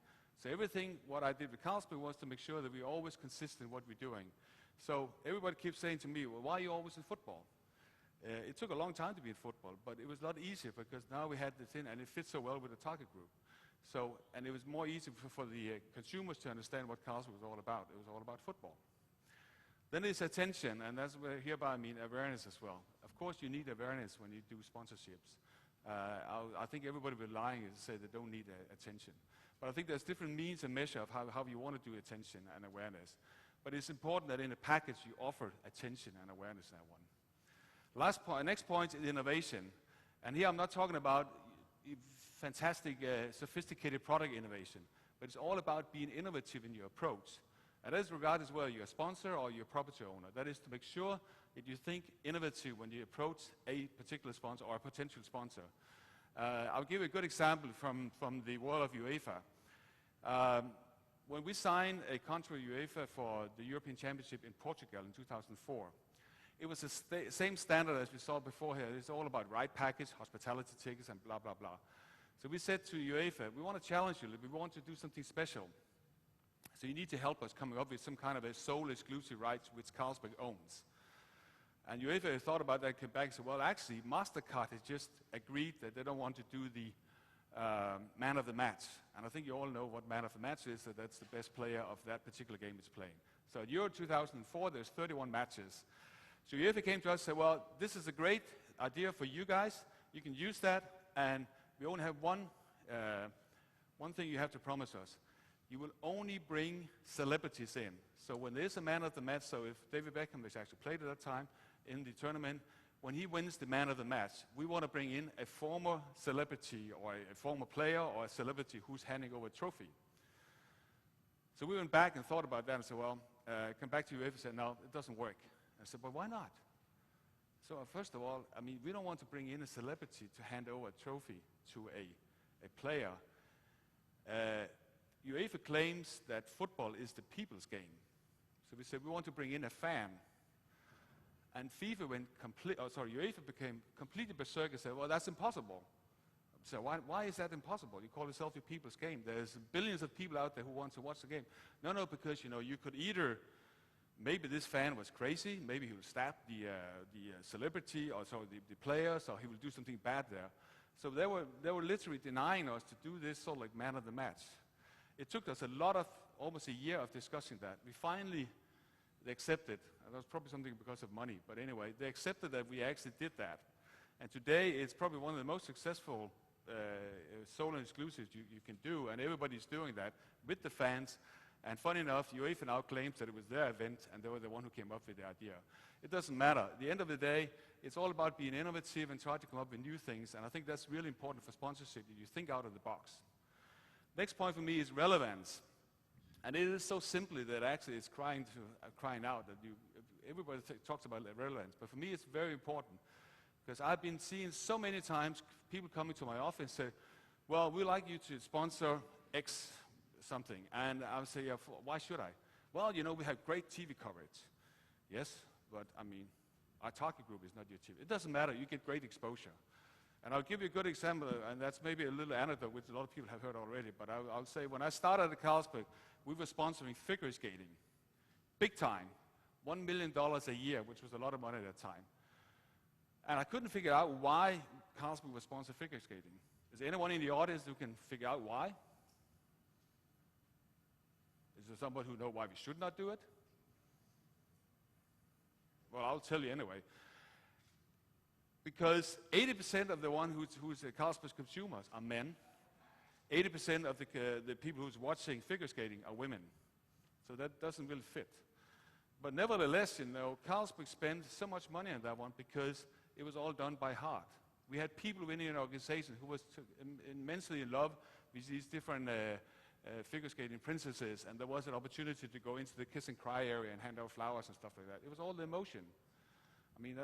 So everything, what I did with Carlsberg was to make sure that we're always consistent in what we're doing. So everybody keeps saying to me, well, why are you always in football? It took a long time to be in football, but it was a lot easier because now we had this in and it fits so well with the target group. So, and it was more easy for the consumers to understand what Carlsberg was all about. It was all about football. Then there's attention, and that's where hereby I mean awareness as well. Of course you need awareness when you do sponsorships. I think everybody will be lying if they say they don't need attention. But I think there's different means and measure of how you want to do attention and awareness. But it's important that in a package you offer attention and awareness in that one. Next point is innovation. And here I'm not talking about fantastic, sophisticated product innovation, but it's all about being innovative in your approach. And that is regardless whether you're a sponsor or you're a property owner. That is to make sure that you think innovative when you approach a particular sponsor or a potential sponsor. I'll give you a good example from the world of UEFA. When we signed a contract with UEFA for the European Championship in Portugal in 2004, it was the same standard as we saw before here. It's all about right package, hospitality tickets, and blah, blah, blah. So we said to UEFA, we want to challenge you. We want to do something special. So you need to help us coming up with some kind of a sole exclusive rights which Carlsberg owns. And UEFA thought about that, came back and said, well, actually, MasterCard has just agreed that they don't want to do the man of the match. And I think you all know what man of the match is, that that's the best player of that particular game it's playing. So at Euro 2004, there's 31 matches. So UEFA came to us and said, well, this is a great idea for you guys. You can use that, and we only have one thing you have to promise us. You will only bring celebrities in. So when there's a man of the match, so if David Beckham, which actually played at that time in the tournament, when he wins the man of the match, we want to bring in a former celebrity or a former player or a celebrity who's handing over a trophy. So we went back and thought about that and said, well, come back to UEFA and said, no, it doesn't work. I said, but why not? So first of all, I mean, we don't want to bring in a celebrity to hand over a trophy to a player. UEFA claims that football is the people's game. So we said we want to bring in a fan. And UEFA became completely berserk and said, well, that's impossible. So why is that impossible? You call yourself your people's game. There's billions of people out there who want to watch the game. No, because, you could either, maybe this fan was crazy, maybe he will stab the celebrity or the players, or he will do something bad there. So they were literally denying us to do this sort of like man of the match. It took us almost a year of discussing that. They accepted, and that was probably something because of money, but anyway, they accepted that we actually did that. And today it's probably one of the most successful solo exclusives you can do, and everybody's doing that with the fans. And funny enough, UEFA now claims that it was their event, and they were the one who came up with the idea. It doesn't matter. At the end of the day, it's all about being innovative and trying to come up with new things, and I think that's really important for sponsorship, that you think out of the box. Next point for me is relevance. And it is so simply that actually it's crying out that everybody talks about relevance. But for me, it's very important because I've been seeing so many times people coming to my office and say, well, we'd like you to sponsor X something. And I would say, yeah, why should I? Well, you know, we have great TV coverage. Yes, but I mean, our target group is not your TV. It doesn't matter, you get great exposure. And I'll give you a good example, and that's maybe a little anecdote, which a lot of people have heard already, but I'll say when I started at Carlsberg, we were sponsoring figure skating. Big time. $1 million a year, which was a lot of money at that time. And I couldn't figure out why Carlsberg was sponsoring figure skating. Is there anyone in the audience who can figure out why? Is there somebody who knows why we should not do it? Well, I'll tell you anyway. Because 80% of the one who's Carlsberg's consumers are men. 80% of the people who's watching figure skating are women. So that doesn't really fit. But nevertheless, you know, Carlsberg spent so much money on that one because it was all done by heart. We had people within an organization who was immensely in love with these different figure skating princesses, and there was an opportunity to go into the kiss and cry area and hand out flowers and stuff like that. It was all the emotion. I mean,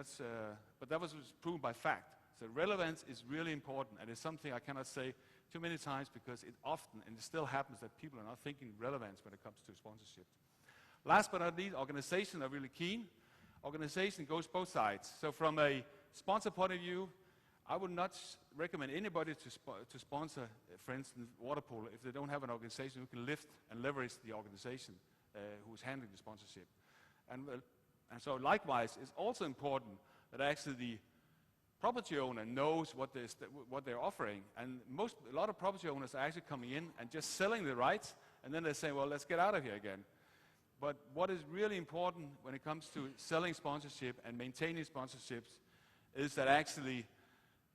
but that was proven by fact. So relevance is really important, and it's something I cannot say too many times because it often, and it still happens, that people are not thinking relevance when it comes to sponsorship. Last but not least, organizations are really keen. Organization goes both sides. So from a sponsor point of view, I would not recommend anybody to sponsor, for instance, water polo if they don't have an organization who can lift and leverage the organization who's handling the sponsorship. And so likewise, it's also important that actually the property owner knows what they're offering. And a lot of property owners are actually coming in and just selling the rights, and then they say, well, let's get out of here again. But what is really important when it comes to selling sponsorship and maintaining sponsorships is that actually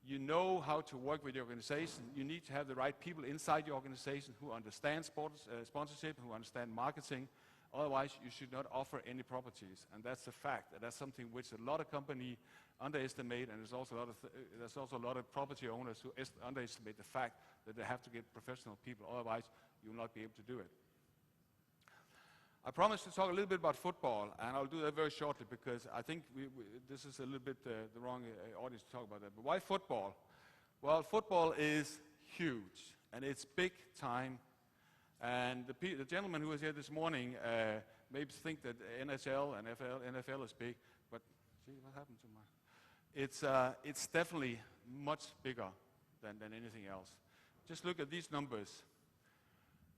you know how to work with the organization. You need to have the right people inside your organization who understand sponsorship, who understand marketing. Otherwise, you should not offer any properties. And that's a fact. And that's something which a lot of companies underestimate, and there's also a lot of property owners who underestimate the fact that they have to get professional people. Otherwise, you will not be able to do it. I promised to talk a little bit about football, and I'll do that very shortly because I think this is a little bit the wrong audience to talk about that. But why football? Well, football is huge, and it's big time. And the gentleman who was here this morning maybe think that NHL and NFL is big, but gee, what happened to my... It's definitely much bigger than anything else. Just look at these numbers.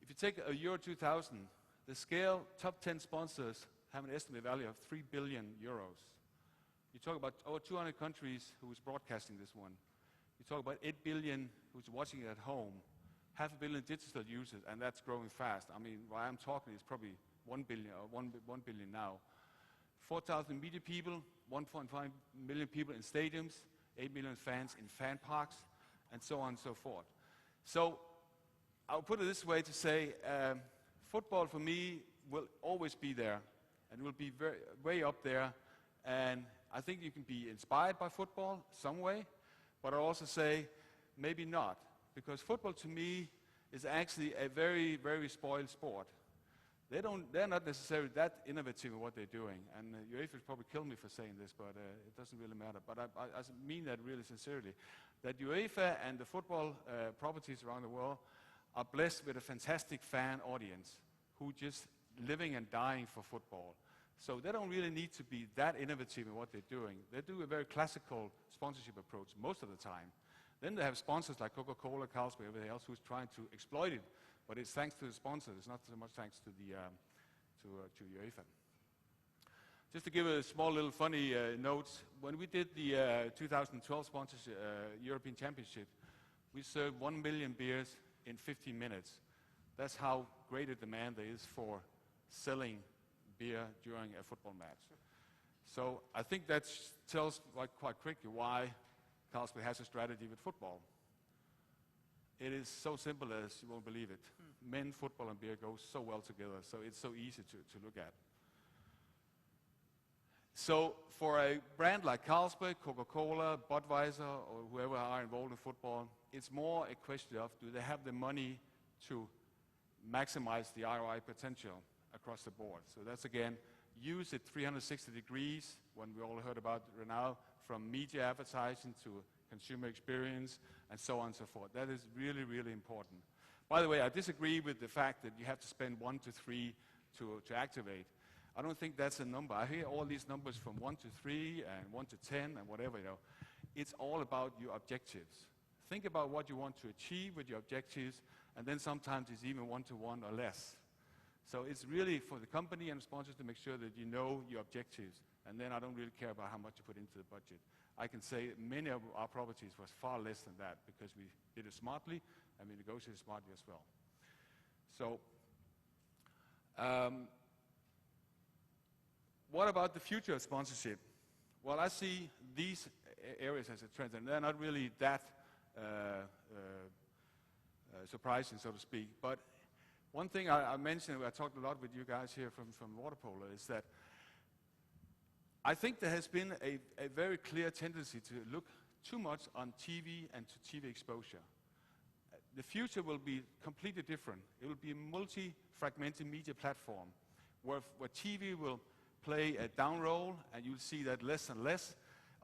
If you take a Euro 2000, the scale top 10 sponsors have an estimated value of 3 billion euros. You talk about over 200 countries who's broadcasting this one. You talk about 8 billion who's watching it at home, 500 million digital users, and that's growing fast. I mean, while I'm talking, it's probably 1 billion or 1 billion now. 4,000 media people, 1.5 million people in stadiums, 8 million fans in fan parks, and so on and so forth. So I'll put it this way to say, football for me will always be there and will be way up there. And I think you can be inspired by football some way, but I'll also say maybe not. Because football to me is actually a very, very spoiled sport. They're not necessarily that innovative in what they're doing. And UEFA will probably kill me for saying this, but it doesn't really matter. But I mean that really sincerely. That UEFA and the football properties around the world are blessed with a fantastic fan audience who just living and dying for football. So they don't really need to be that innovative in what they're doing. They do a very classical sponsorship approach most of the time. Then they have sponsors like Coca-Cola, Carlsberg, everything else who's trying to exploit it. But it's thanks to the sponsors. It's not so much thanks to the to UEFA. Just to give a small little funny note, when we did the 2012 sponsorship European Championship, we served 1 million beers in 15 minutes. That's how great a demand there is for selling beer during a football match. So I think that tells quite quickly why Carlsberg has a strategy with football. It is so simple as you won't believe it. Men, football, and beer go so well together, so it's so easy to look at. So for a brand like Carlsberg, Coca-Cola, Budweiser, or whoever are involved in football, it's more a question of do they have the money to maximize the ROI potential across the board. So that's again, use it 360 degrees when we all heard about it now, from media advertising to consumer experience and so on and so forth. That is really, really important. By the way, I disagree with the fact that you have to spend 1 to 3 to activate. I don't think that's a number. I hear all these numbers from 1 to 3 and 1 to 10 and whatever, you know. It's all about your objectives. Think about what you want to achieve with your objectives, and then sometimes it's even 1 to 1 or less. So it's really for the company and sponsors to make sure that you know your objectives, and then I don't really care about how much you put into the budget. I can say many of our properties was far less than that because we did it smartly and we negotiated smartly as well. So, what about the future of sponsorship? Well, I see these areas as a trend, and they're not really that surprising, so to speak. But one thing I mentioned, I talked a lot with you guys here from water polo, is that I think there has been a very clear tendency to look too much on TV and to TV exposure. The future will be completely different. It will be a multi-fragmented media platform where TV will play a down role, and you'll see that less and less,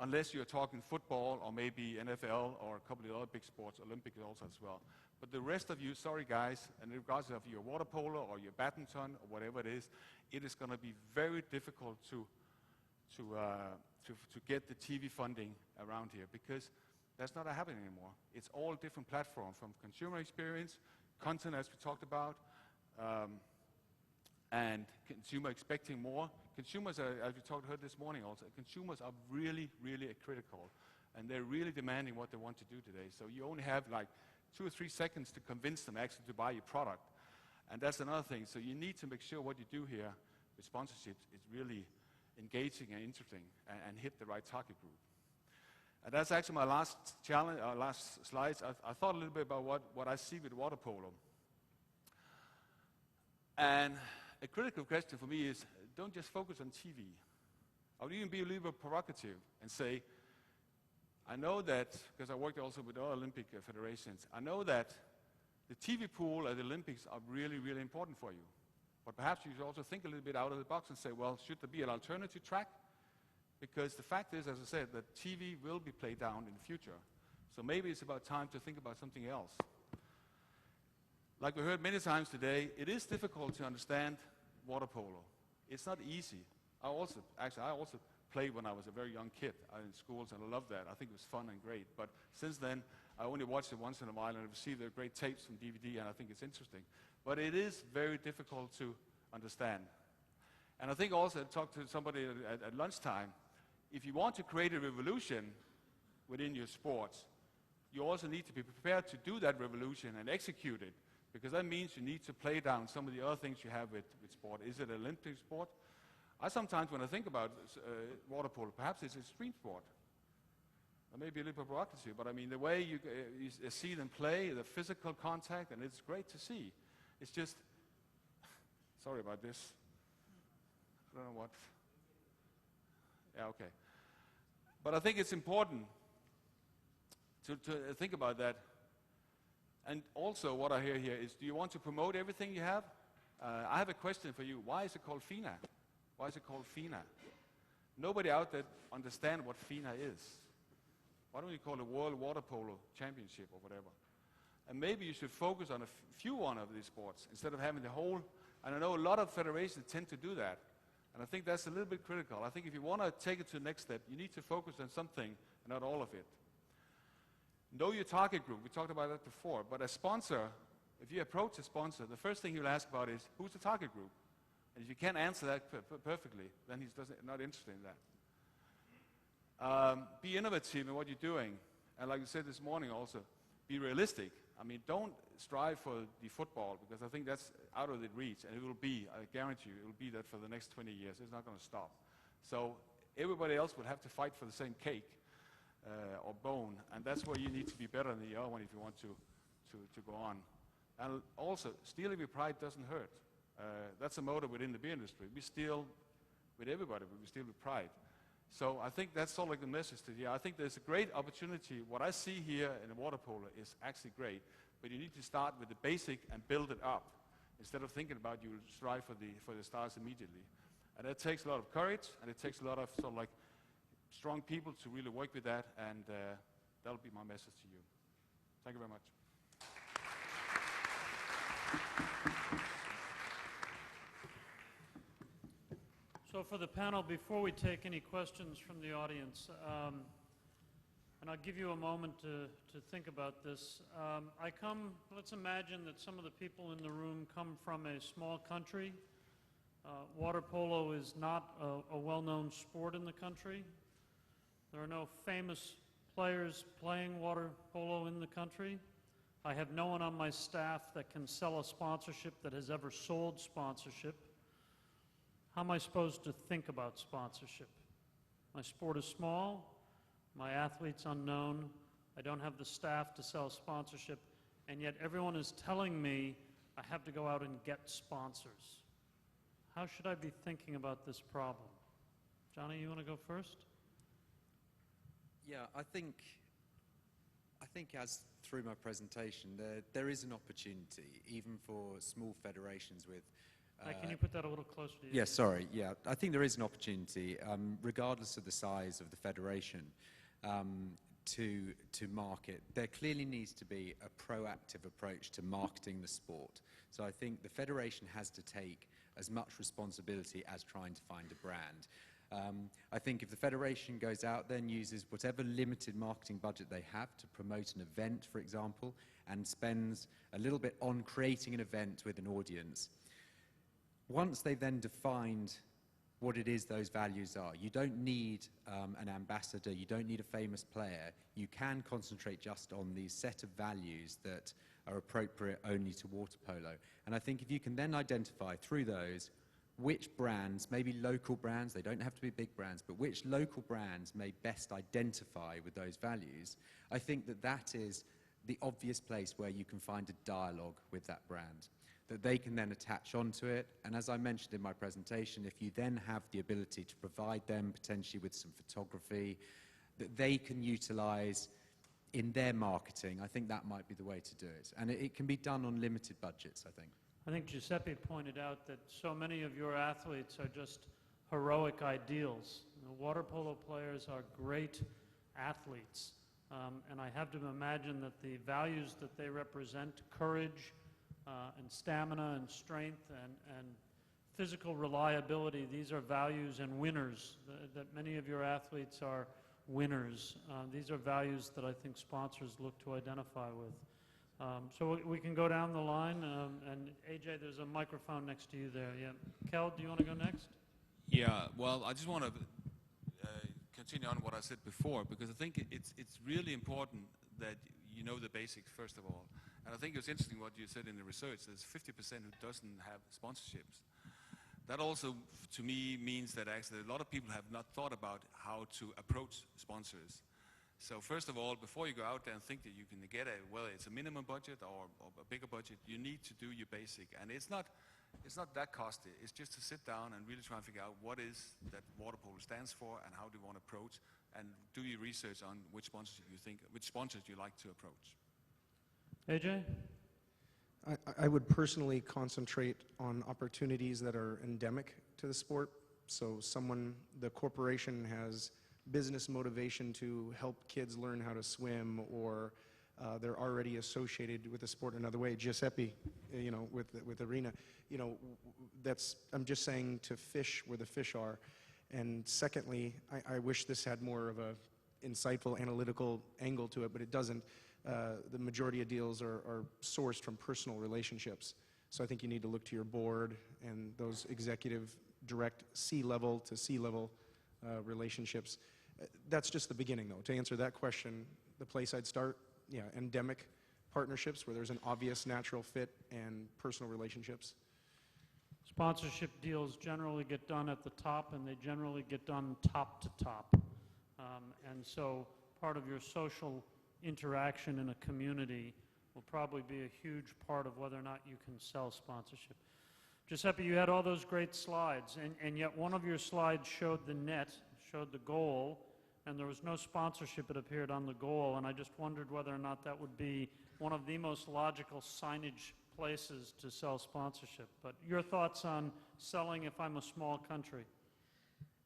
unless you're talking football or maybe NFL or a couple of other big sports, Olympics also as well. But the rest of you, sorry guys, and regardless of your water polo or your badminton or whatever it is going to be very difficult to get the TV funding around here, because that's not happening anymore. It's all different platforms, from consumer experience, content as we talked about, and consumer expecting more. Consumers are, as we heard this morning also, consumers are really, really critical, and they're really demanding what they want to do today. So you only have like 2 or 3 seconds to convince them actually to buy your product. And that's another thing. So you need to make sure what you do here with sponsorships is really engaging and interesting and hit the right target group. And that's actually my last challenge, last slides. I thought a little bit about what I see with water polo. And a critical question for me is, don't just focus on TV. I would even be a little bit provocative and say, I know that, because I worked also with other Olympic federations, I know that the TV pool at the Olympics are really, really important for you. But perhaps you should also think a little bit out of the box and say, well, should there be an alternative track? Because the fact is, as I said, that TV will be played down in the future. So maybe it's about time to think about something else. Like we heard many times today, it is difficult to understand water polo. It's not easy. I also played when I was a very young kid in schools, and I loved that. I think it was fun and great. But since then, I only watched it once in a while, and I've seen the great tapes from DVD, and I think it's interesting. But it is very difficult to understand. And I think also, I talked to somebody at lunchtime, if you want to create a revolution within your sports, you also need to be prepared to do that revolution and execute it, because that means you need to play down some of the other things you have with sport. Is it an Olympic sport? I sometimes, when I think about water polo, perhaps it's a extreme sport. I may be a little bit provocative, but I mean, the way you see them play, the physical contact, and it's great to see. It's just, sorry about this. I don't know what. Yeah, okay. But I think it's important to think about that. And also what I hear here is, do you want to promote everything you have? I have a question for you. Why is it called FINA? Why is it called FINA? Nobody out there understands what FINA is. Why don't you call it World Water Polo Championship or whatever? And maybe you should focus on a few one of these sports instead of having the whole. And I know a lot of federations tend to do that. And I think that's a little bit critical. I think if you want to take it to the next step, you need to focus on something and not all of it. Know your target group. We talked about that before. But a sponsor, if you approach a sponsor, the first thing he'll ask about is, who's the target group? And if you can't answer that perfectly, then he's not interested in that. Be innovative in what you're doing. And like you said this morning also, be realistic. I mean, don't strive for the football, because I think that's out of the reach. And it will be, I guarantee you, it will be that for the next 20 years. It's not going to stop. So everybody else will have to fight for the same cake or bone. And that's where you need to be better than the other one if you want to go on. And also, stealing with pride doesn't hurt. That's a motto within the beer industry. We steal with everybody, but we steal with pride. So I think that's sort of like the message to you. I think there's a great opportunity. What I see here in the water polo is actually great, but you need to start with the basic and build it up instead of thinking about you strive for the stars immediately. And that takes a lot of courage, and it takes a lot of sort of like strong people to really work with that, and that'll be my message to you. Thank you very much. So for the panel, before we take any questions from the audience, and I'll give you a moment to think about this. Let's imagine that some of the people in the room come from a small country. Water polo is not a well-known sport in the country. There are no famous players playing water polo in the country. I have no one on my staff that can sell a sponsorship that has ever sold sponsorship. How am I supposed to think about sponsorship? My sport is small. My athlete's unknown. I don't have the staff to sell sponsorship. And yet everyone is telling me I have to go out and get sponsors. How should I be thinking about this problem? Johnny, you want to go first? Yeah, I think as through my presentation, there is an opportunity, even for small federations with... Can you put that a little closer to you? Yeah, sorry. Yeah, I think there is an opportunity, regardless of the size of the federation, to market. There clearly needs to be a proactive approach to marketing the sport. So I think the federation has to take as much responsibility as trying to find a brand. I think if the federation goes out there and uses whatever limited marketing budget they have to promote an event, for example, and spends a little bit on creating an event with an audience, once they've then defined what it is those values are, you don't need an ambassador, you don't need a famous player, you can concentrate just on these set of values that are appropriate only to water polo. And I think if you can then identify through those which brands, maybe local brands, they don't have to be big brands, but which local brands may best identify with those values, I think that that is the obvious place where you can find a dialogue with that brand, that they can then attach onto it. And as I mentioned in my presentation, if you then have the ability to provide them potentially with some photography that they can utilize in their marketing, I think that might be the way to do it. And it can be done on limited budgets, I think. I think Giuseppe pointed out that so many of your athletes are just heroic ideals. The water polo players are great athletes. And I have to imagine that the values that they represent, courage and stamina and strength and physical reliability, these are values and winners, that many of your athletes are winners. These are values that I think sponsors look to identify with. So we can go down the line, and AJ, there's a microphone next to you there. Yeah, Keld, do you want to go next? Yeah, well, I just want to continue on what I said before, because I think it's really important that you know the basics first of all. And I think it's interesting what you said in the research. There's 50% who doesn't have sponsorships. That also, to me, means that actually a lot of people have not thought about how to approach sponsors. So first of all, before you go out there and think that you can get whether it's a minimum budget or a bigger budget, you need to do your basic. And it's not that costly. It's just to sit down and really try and figure out what is that water polo stands for and how do you want to approach, and do your research on which sponsors you like to approach. AJ? I would personally concentrate on opportunities that are endemic to the sport. So the corporation has business motivation to help kids learn how to swim, or they're already associated with the sport in another way. Giuseppe, with Arena, I'm just saying to fish where the fish are. And secondly, I wish this had more of a insightful analytical angle to it, but it doesn't. The majority of deals are sourced from personal relationships. So I think you need to look to your board and those executive direct C-level to C-level relationships. That's just the beginning, though. To answer that question, the place I'd start, endemic partnerships where there's an obvious natural fit and personal relationships. Sponsorship deals generally get done at the top, and they generally get done top to top. And so part of your social interaction in a community will probably be a huge part of whether or not you can sell sponsorship. Giuseppe, you had all those great slides, and yet one of your slides showed the net, showed the goal, and there was no sponsorship that appeared on the goal, and I just wondered whether or not that would be one of the most logical signage places to sell sponsorship. But your thoughts on selling if I'm a small country?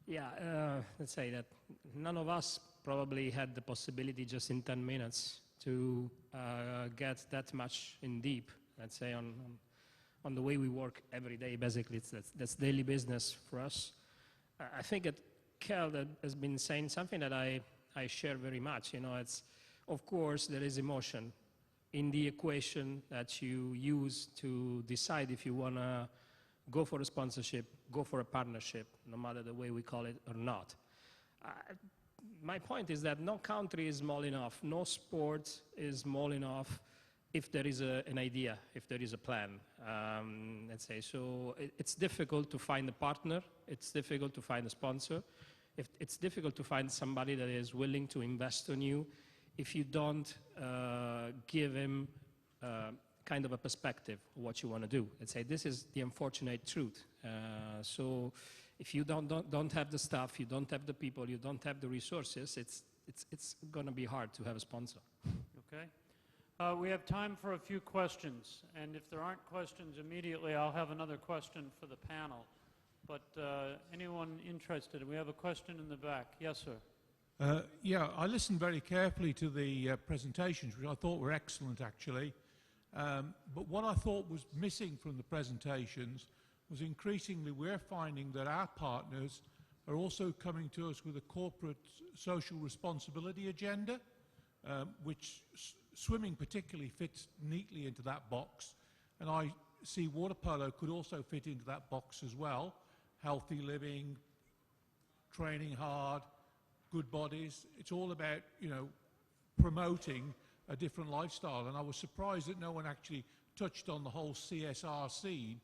Yeah, let's say that none of us probably had the possibility just in 10 minutes to get that much in deep, let's say, on on the way we work every day. Basically, that's daily business for us. I think that Keld has been saying something that I share very much. You know, it's, of course, there is emotion in the equation that you use to decide if you want to go for a sponsorship, go for a partnership, no matter the way we call it or not. My point is that no country is small enough, no sport is small enough if there is an idea, if there is a plan, let's say. So it's difficult to find a partner, it's difficult to find a sponsor, it's difficult to find somebody that is willing to invest on you if you don't give him kind of a perspective of what you want to do. Let's say this is the unfortunate truth. So if you don't have the staff, you don't have the people, you don't have the resources, it's going to be hard to have a sponsor. Okay. We have time for a few questions, and if there aren't questions immediately, I'll have another question for the panel. But anyone interested? We have a question in the back. Yes, sir. Yeah, I listened very carefully to the presentations, which I thought were excellent, actually. But what I thought was missing from the presentations was increasingly we're finding that our partners are also coming to us with a corporate social responsibility agenda, which swimming particularly fits neatly into that box. And I see water polo could also fit into that box as well. Healthy living, training hard, good bodies. It's all about, you know, promoting a different lifestyle. And I was surprised that no one actually touched on the whole CSR scene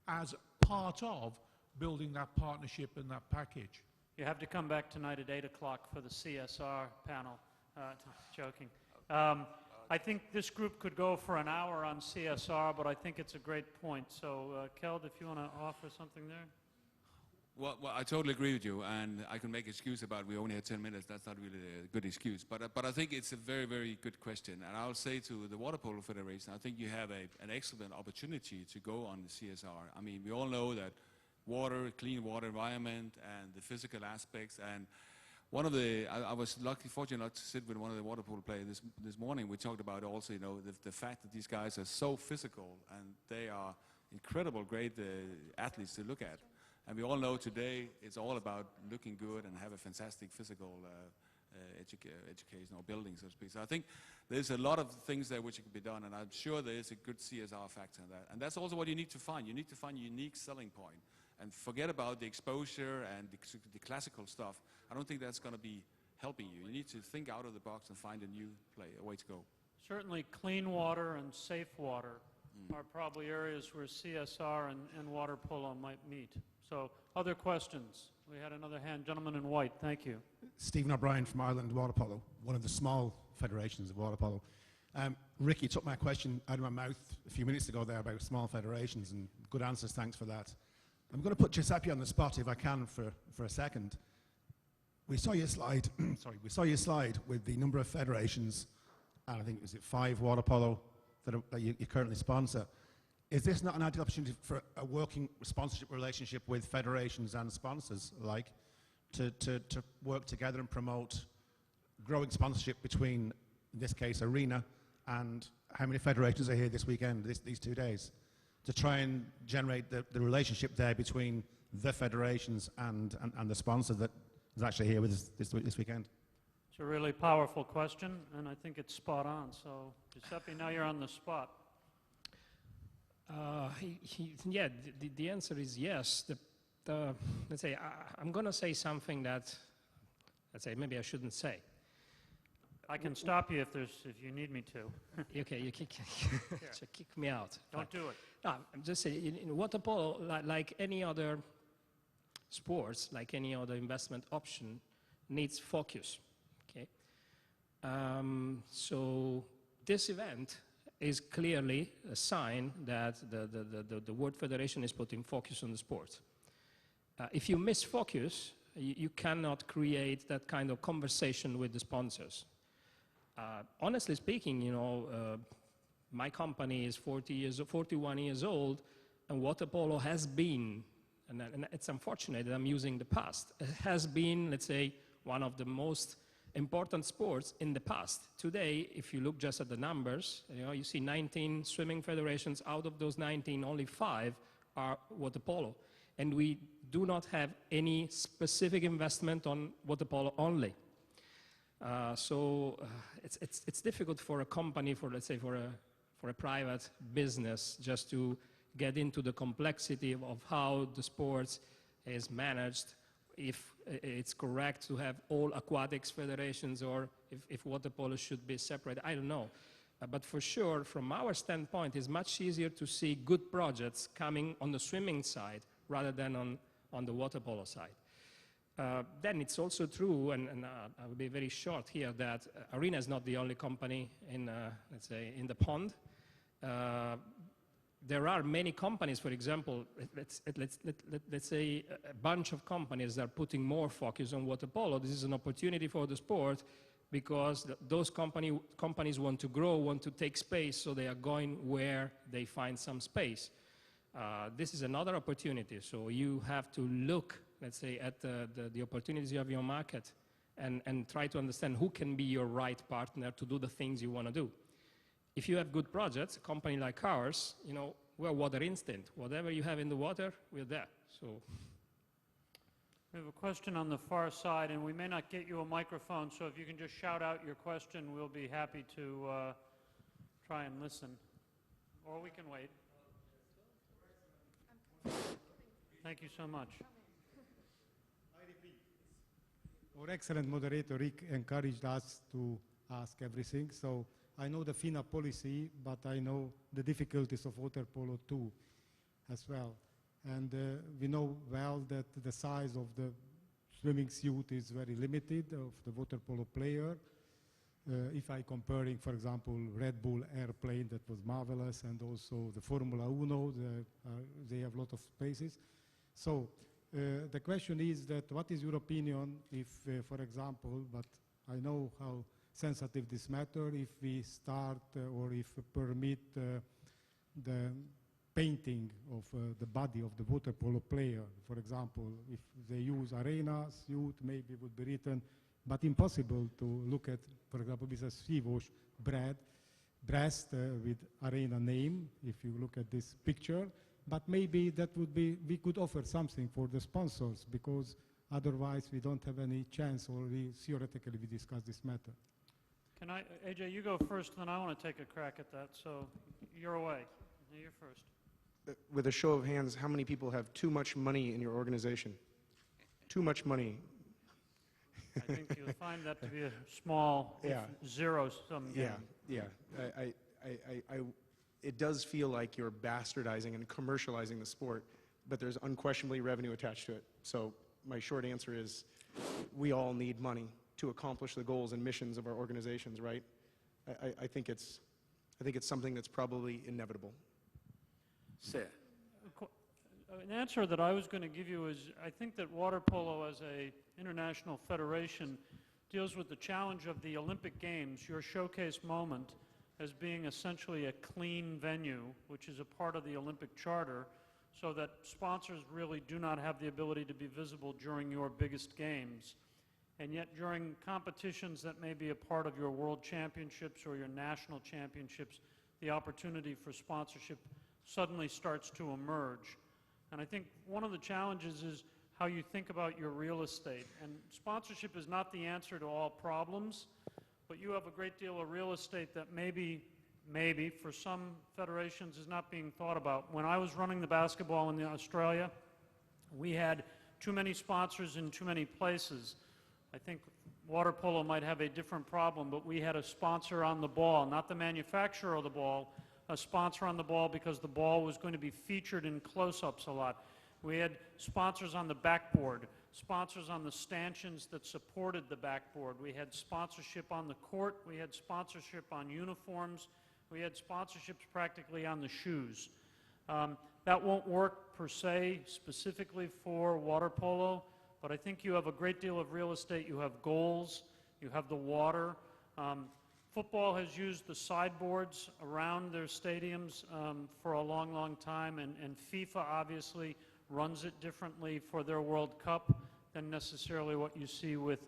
as part of building that partnership and that package. You have to come back tonight at 8 o'clock for the CSR panel. Joking. I think this group could go for an hour on CSR, but I think it's a great point. So, Keld, if you want to offer something there? Well, I totally agree with you, and I can make excuse about we only had 10 minutes. That's not really a good excuse, but I think it's a very, very good question. And I'll say to the Water Polo Federation, I think you have an excellent opportunity to go on the CSR. I mean, we all know that water, clean water environment, and the physical aspects. And one of the, I was fortunate enough to sit with one of the water polo players this morning. We talked about also, you know, the fact that these guys are so physical, and they are incredible, great athletes to look at. And we all know today it's all about looking good and have a fantastic physical education or building, so to speak. So I think there's a lot of things there which can be done, and I'm sure there is a good CSR factor in that. And that's also what you need to find. You need to find a unique selling point and forget about the exposure and the classical stuff. I don't think that's going to be helping you. You need to think out of the box and find a way to go. Certainly clean water and safe water are probably areas where CSR and water polo might meet. So, other questions? We had another hand. Gentleman in white, thank you. Stephen O'Brien from Ireland Water Polo, one of the small federations of water polo. Ricky took my question out of my mouth a few minutes ago there about small federations, and good answers, thanks for that. I'm going to put Giuseppe on the spot if I can for a second. We saw your slide, sorry, we saw your slide with the number of federations, and I think, is it 5 water polo that you currently sponsor. Is this not an ideal opportunity for a working sponsorship relationship with federations and sponsors alike to work together and promote growing sponsorship between, in this case, Arena and how many federations are here this weekend, these 2 days, to try and generate the relationship there between the federations and the sponsor that is actually here with us this weekend? It's a really powerful question, and I think it's spot on. So, Giuseppe, now you're on the spot. Yeah, the answer is yes. Let's say, I'm going to say something that, let's say, maybe I shouldn't say. I can stop you if you need me to. Okay, you kick me out. Don't do it. No, I'm just saying, in water polo, like any other sports, like any other investment option, needs focus. Okay, so this event is clearly a sign that the World Federation is putting focus on the sport. If you miss focus, you cannot create that kind of conversation with the sponsors. Honestly speaking, you know, my company is 41 years old, and water polo has been, and it's unfortunate that I'm using the past, it has been, let's say, one of the most important sports in the past. Today, if you look just at the numbers, you see 19 swimming federations. Out of those 19, only 5 are water polo. And we do not have any specific investment on water polo only. So it's difficult for a company, let's say for a private business, just to get into the complexity of how the sports is managed, if it's correct to have all aquatics federations or if water polo should be separate. I don't know. But for sure, from our standpoint, it's much easier to see good projects coming on the swimming side rather than on the water polo side. Then it's also true, and I will be very short here, that Arena is not the only company in, let's say, in the pond. There are many companies, for example, let's say a bunch of companies that are putting more focus on water polo. This is an opportunity for the sport because those companies want to grow, want to take space, so they are going where they find some space. This is another opportunity, so you have to look, let's say, at the opportunities you have in your market and try to understand who can be your right partner to do the things you want to do. If you have good projects, a company like ours, we're water instant. Whatever you have in the water, we're there. So we have a question on the far side, and we may not get you a microphone, so if you can just shout out your question, we'll be happy to try and listen. Or we can wait. Thank you so much. Our excellent moderator, Rick, encouraged us to ask everything. So I know the FINA policy, but I know the difficulties of water polo too, as well. And we know well that the size of the swimming suit is very limited of the water polo player. If I comparing, for example, Red Bull airplane, that was marvelous, and also the Formula Uno, they have a lot of spaces. So the question is that what is your opinion if, for example, but I know how sensitive this matter, if we start or if permit the painting of the body of the water polo player, for example, if they use arena suit, maybe it would be written, but impossible to look at, for example, with a Sivos breast with arena name, if you look at this picture, but maybe that would be, we could offer something for the sponsors, because otherwise we don't have any chance, or theoretically we discuss this matter. Can I, AJ, you go first, and then I want to take a crack at that. So you're away. You're first. With a show of hands, how many people have too much money in your organization? Too much money. I think you'll find that to be a small, zero-sum game. Yeah. It does feel like you're bastardizing and commercializing the sport, but there's unquestionably revenue attached to it. So my short answer is, we all need money to accomplish the goals and missions of our organizations, right? I think it's something that's probably inevitable. An answer that I was going to give you is, I think that water polo as a international federation deals with the challenge of the Olympic Games, your showcase moment, as being essentially a clean venue, which is a part of the Olympic Charter, so that sponsors really do not have the ability to be visible during your biggest games. And yet during competitions that may be a part of your world championships or your national championships, the opportunity for sponsorship suddenly starts to emerge. And I think one of the challenges is how you think about your real estate. And sponsorship is not the answer to all problems, but you have a great deal of real estate that maybe for some federations is not being thought about. When I was running the basketball in Australia, we had too many sponsors in too many places. I think water polo might have a different problem, but we had a sponsor on the ball, not the manufacturer of the ball, a sponsor on the ball because the ball was going to be featured in close-ups a lot. We had sponsors on the backboard, sponsors on the stanchions that supported the backboard. We had sponsorship on the court. We had sponsorship on uniforms. We had sponsorships practically on the shoes. That won't work per se specifically for water polo, but I think you have a great deal of real estate. You have goals. You have the water. Football has used the sideboards around their stadiums for a long, long time, and FIFA obviously runs it differently for their World Cup than necessarily what you see with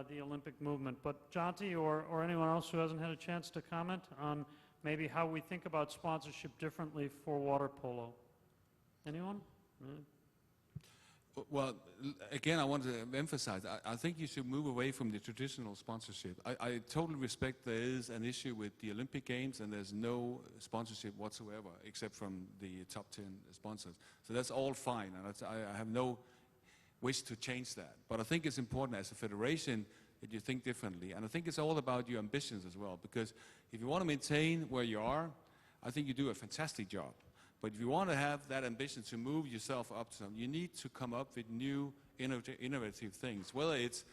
the Olympic movement. But Jonty or anyone else who hasn't had a chance to comment on maybe how we think about sponsorship differently for water polo. Anyone? Well, again, I want to emphasize, I think you should move away from the traditional sponsorship. I totally respect there is an issue with the Olympic Games and there's no sponsorship whatsoever except from the top 10 sponsors. So that's all fine, and I have no wish to change that. But I think it's important as a federation that you think differently. And I think it's all about your ambitions as well, because if you want to maintain where you are, I think you do a fantastic job. But if you want to have that ambition to move yourself up to something, you need to come up with new innovative things, whether it's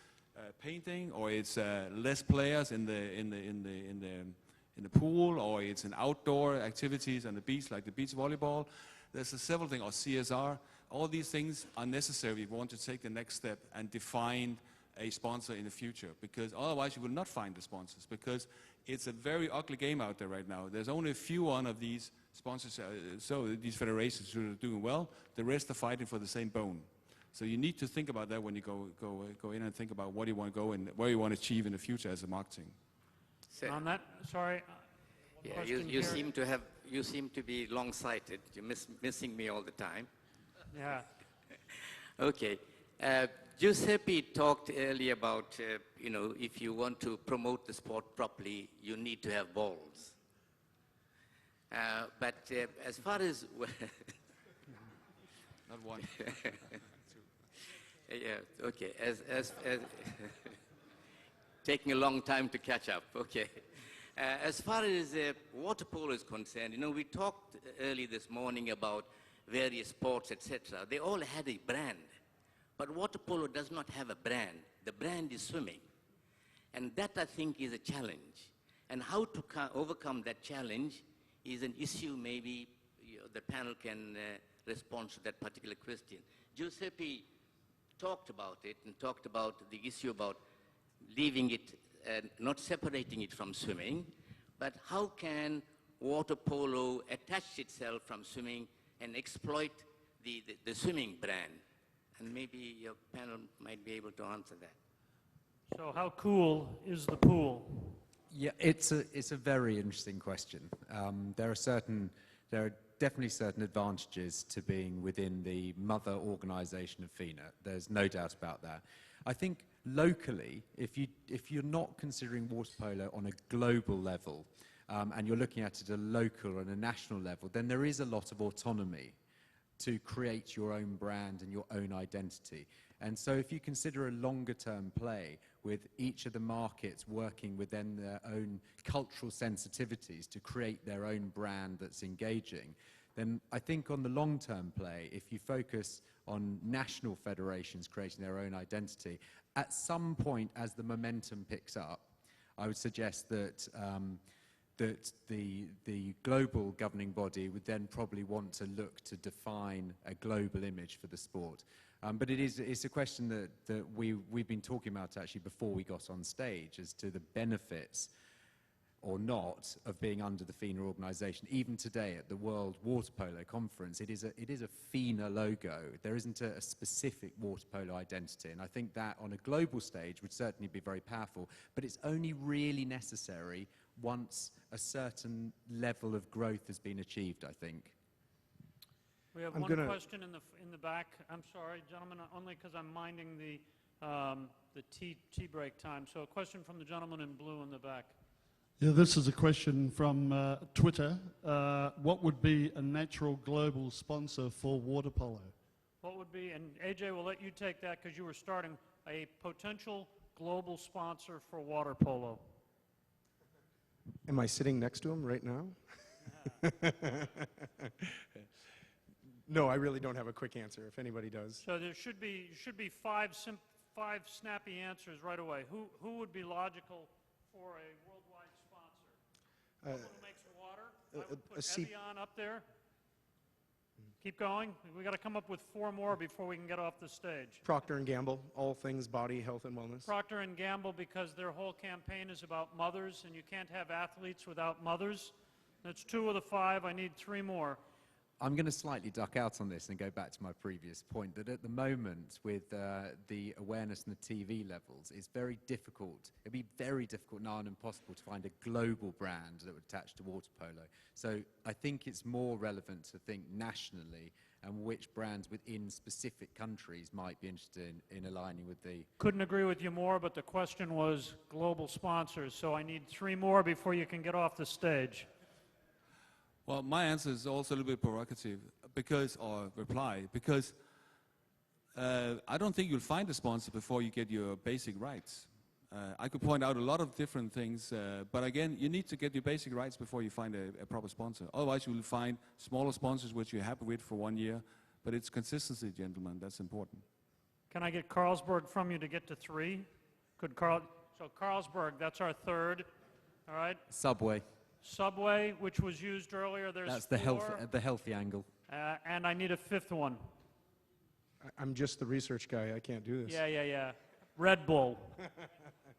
painting or it's less players in the pool, or it's in outdoor activities on the beach like the beach volleyball. There's several things, or CSR. All these things are necessary if you want to take the next step and define a sponsor in the future, because otherwise you will not find the sponsors, because it's a very ugly game out there right now. There's only a few of these sponsors, so these federations who are doing well, the rest are fighting for the same bone. So you need to think about that when you go in and think about what you want to go and where you want to achieve in the future as a marketing. So On that, sorry. yeah, you seem to be long-sighted. You're missing me all the time. Yeah. Okay. Giuseppe talked earlier about, if you want to promote the sport properly, you need to have balls. But as far as... Not one. Yeah, okay. As taking a long time to catch up, okay. As far as water polo is concerned, we talked early this morning about various sports, etc. They all had a brand. But water polo does not have a brand. The brand is swimming. And that, I think, is a challenge. And how to overcome that challenge is an issue maybe the panel can respond to that particular question. Giuseppe talked about it and talked about the issue about leaving it, not separating it from swimming, but how can water polo attach itself from swimming and exploit the swimming brand? And maybe your panel might be able to answer that. So how cool is the pool? Yeah, it's a very interesting question. There are definitely certain advantages to being within the mother organisation of FINA. There's no doubt about that. I think locally, if you're not considering water polo on a global level, and you're looking at it at a local and a national level, then there is a lot of autonomy to create your own brand and your own identity. And so if you consider a longer term play with each of the markets working within their own cultural sensitivities to create their own brand that's engaging, then I think on the long term play, if you focus on national federations creating their own identity, at some point as the momentum picks up, I would suggest that that the global governing body would then probably want to look to define a global image for the sport. But it's a question that we've been talking about actually before we got on stage as to the benefits or not of being under the FINA organisation. Even today at the World Water Polo Conference, it is a FINA logo. There isn't a specific water polo identity, and I think that on a global stage would certainly be very powerful, but it's only really necessary once a certain level of growth has been achieved, I think. We have one question in the back. I'm sorry, gentlemen, only because I'm minding the tea break time. So a question from the gentleman in blue in the back. Yeah, this is a question from Twitter. What would be a natural global sponsor for water polo? What would be, and AJ, we'll let you take that because you were starting, a potential global sponsor for water polo. Am I sitting next to him right now? No, I really don't have a quick answer, if anybody does. So there should be five snappy answers right away. Who would be logical for a worldwide sponsor? Someone who makes water? I would put Evian up there. Keep going. We got to come up with 4 more before we can get off the stage. Procter & Gamble, all things body, health, and wellness. Procter & Gamble, because their whole campaign is about mothers, and you can't have athletes without mothers. That's 2 of the 5. I need 3 more. I'm going to slightly duck out on this and go back to my previous point that at the moment, with the awareness and the TV levels, it's very difficult. It'd be very difficult, now and impossible, to find a global brand that would attach to water polo. So I think it's more relevant to think nationally and which brands within specific countries might be interested in aligning with the... Couldn't agree with you more, but the question was global sponsors, so I need 3 more before you can get off the stage. Well, my answer is also a little bit provocative, or reply, because I don't think you'll find a sponsor before you get your basic rights. I could point out a lot of different things, but again, you need to get your basic rights before you find a proper sponsor. Otherwise, you will find smaller sponsors which you're happy with for 1 year, but it's consistency, gentlemen, that's important. Can I get Carlsberg from you to get to 3? So Carlsberg, that's our 3rd, all right? Subway. Subway, which was used earlier, there's That's 4. the healthy angle. And I need a 5th one. I'm just the research guy. I can't do this. Yeah. Red Bull.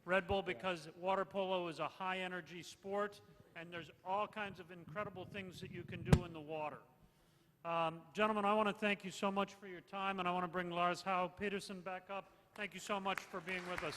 Red Bull, because water polo is a high-energy sport, and there's all kinds of incredible things that you can do in the water. Gentlemen, I want to thank you so much for your time, and I want to bring Lars Howe Peterson back up. Thank you so much for being with us.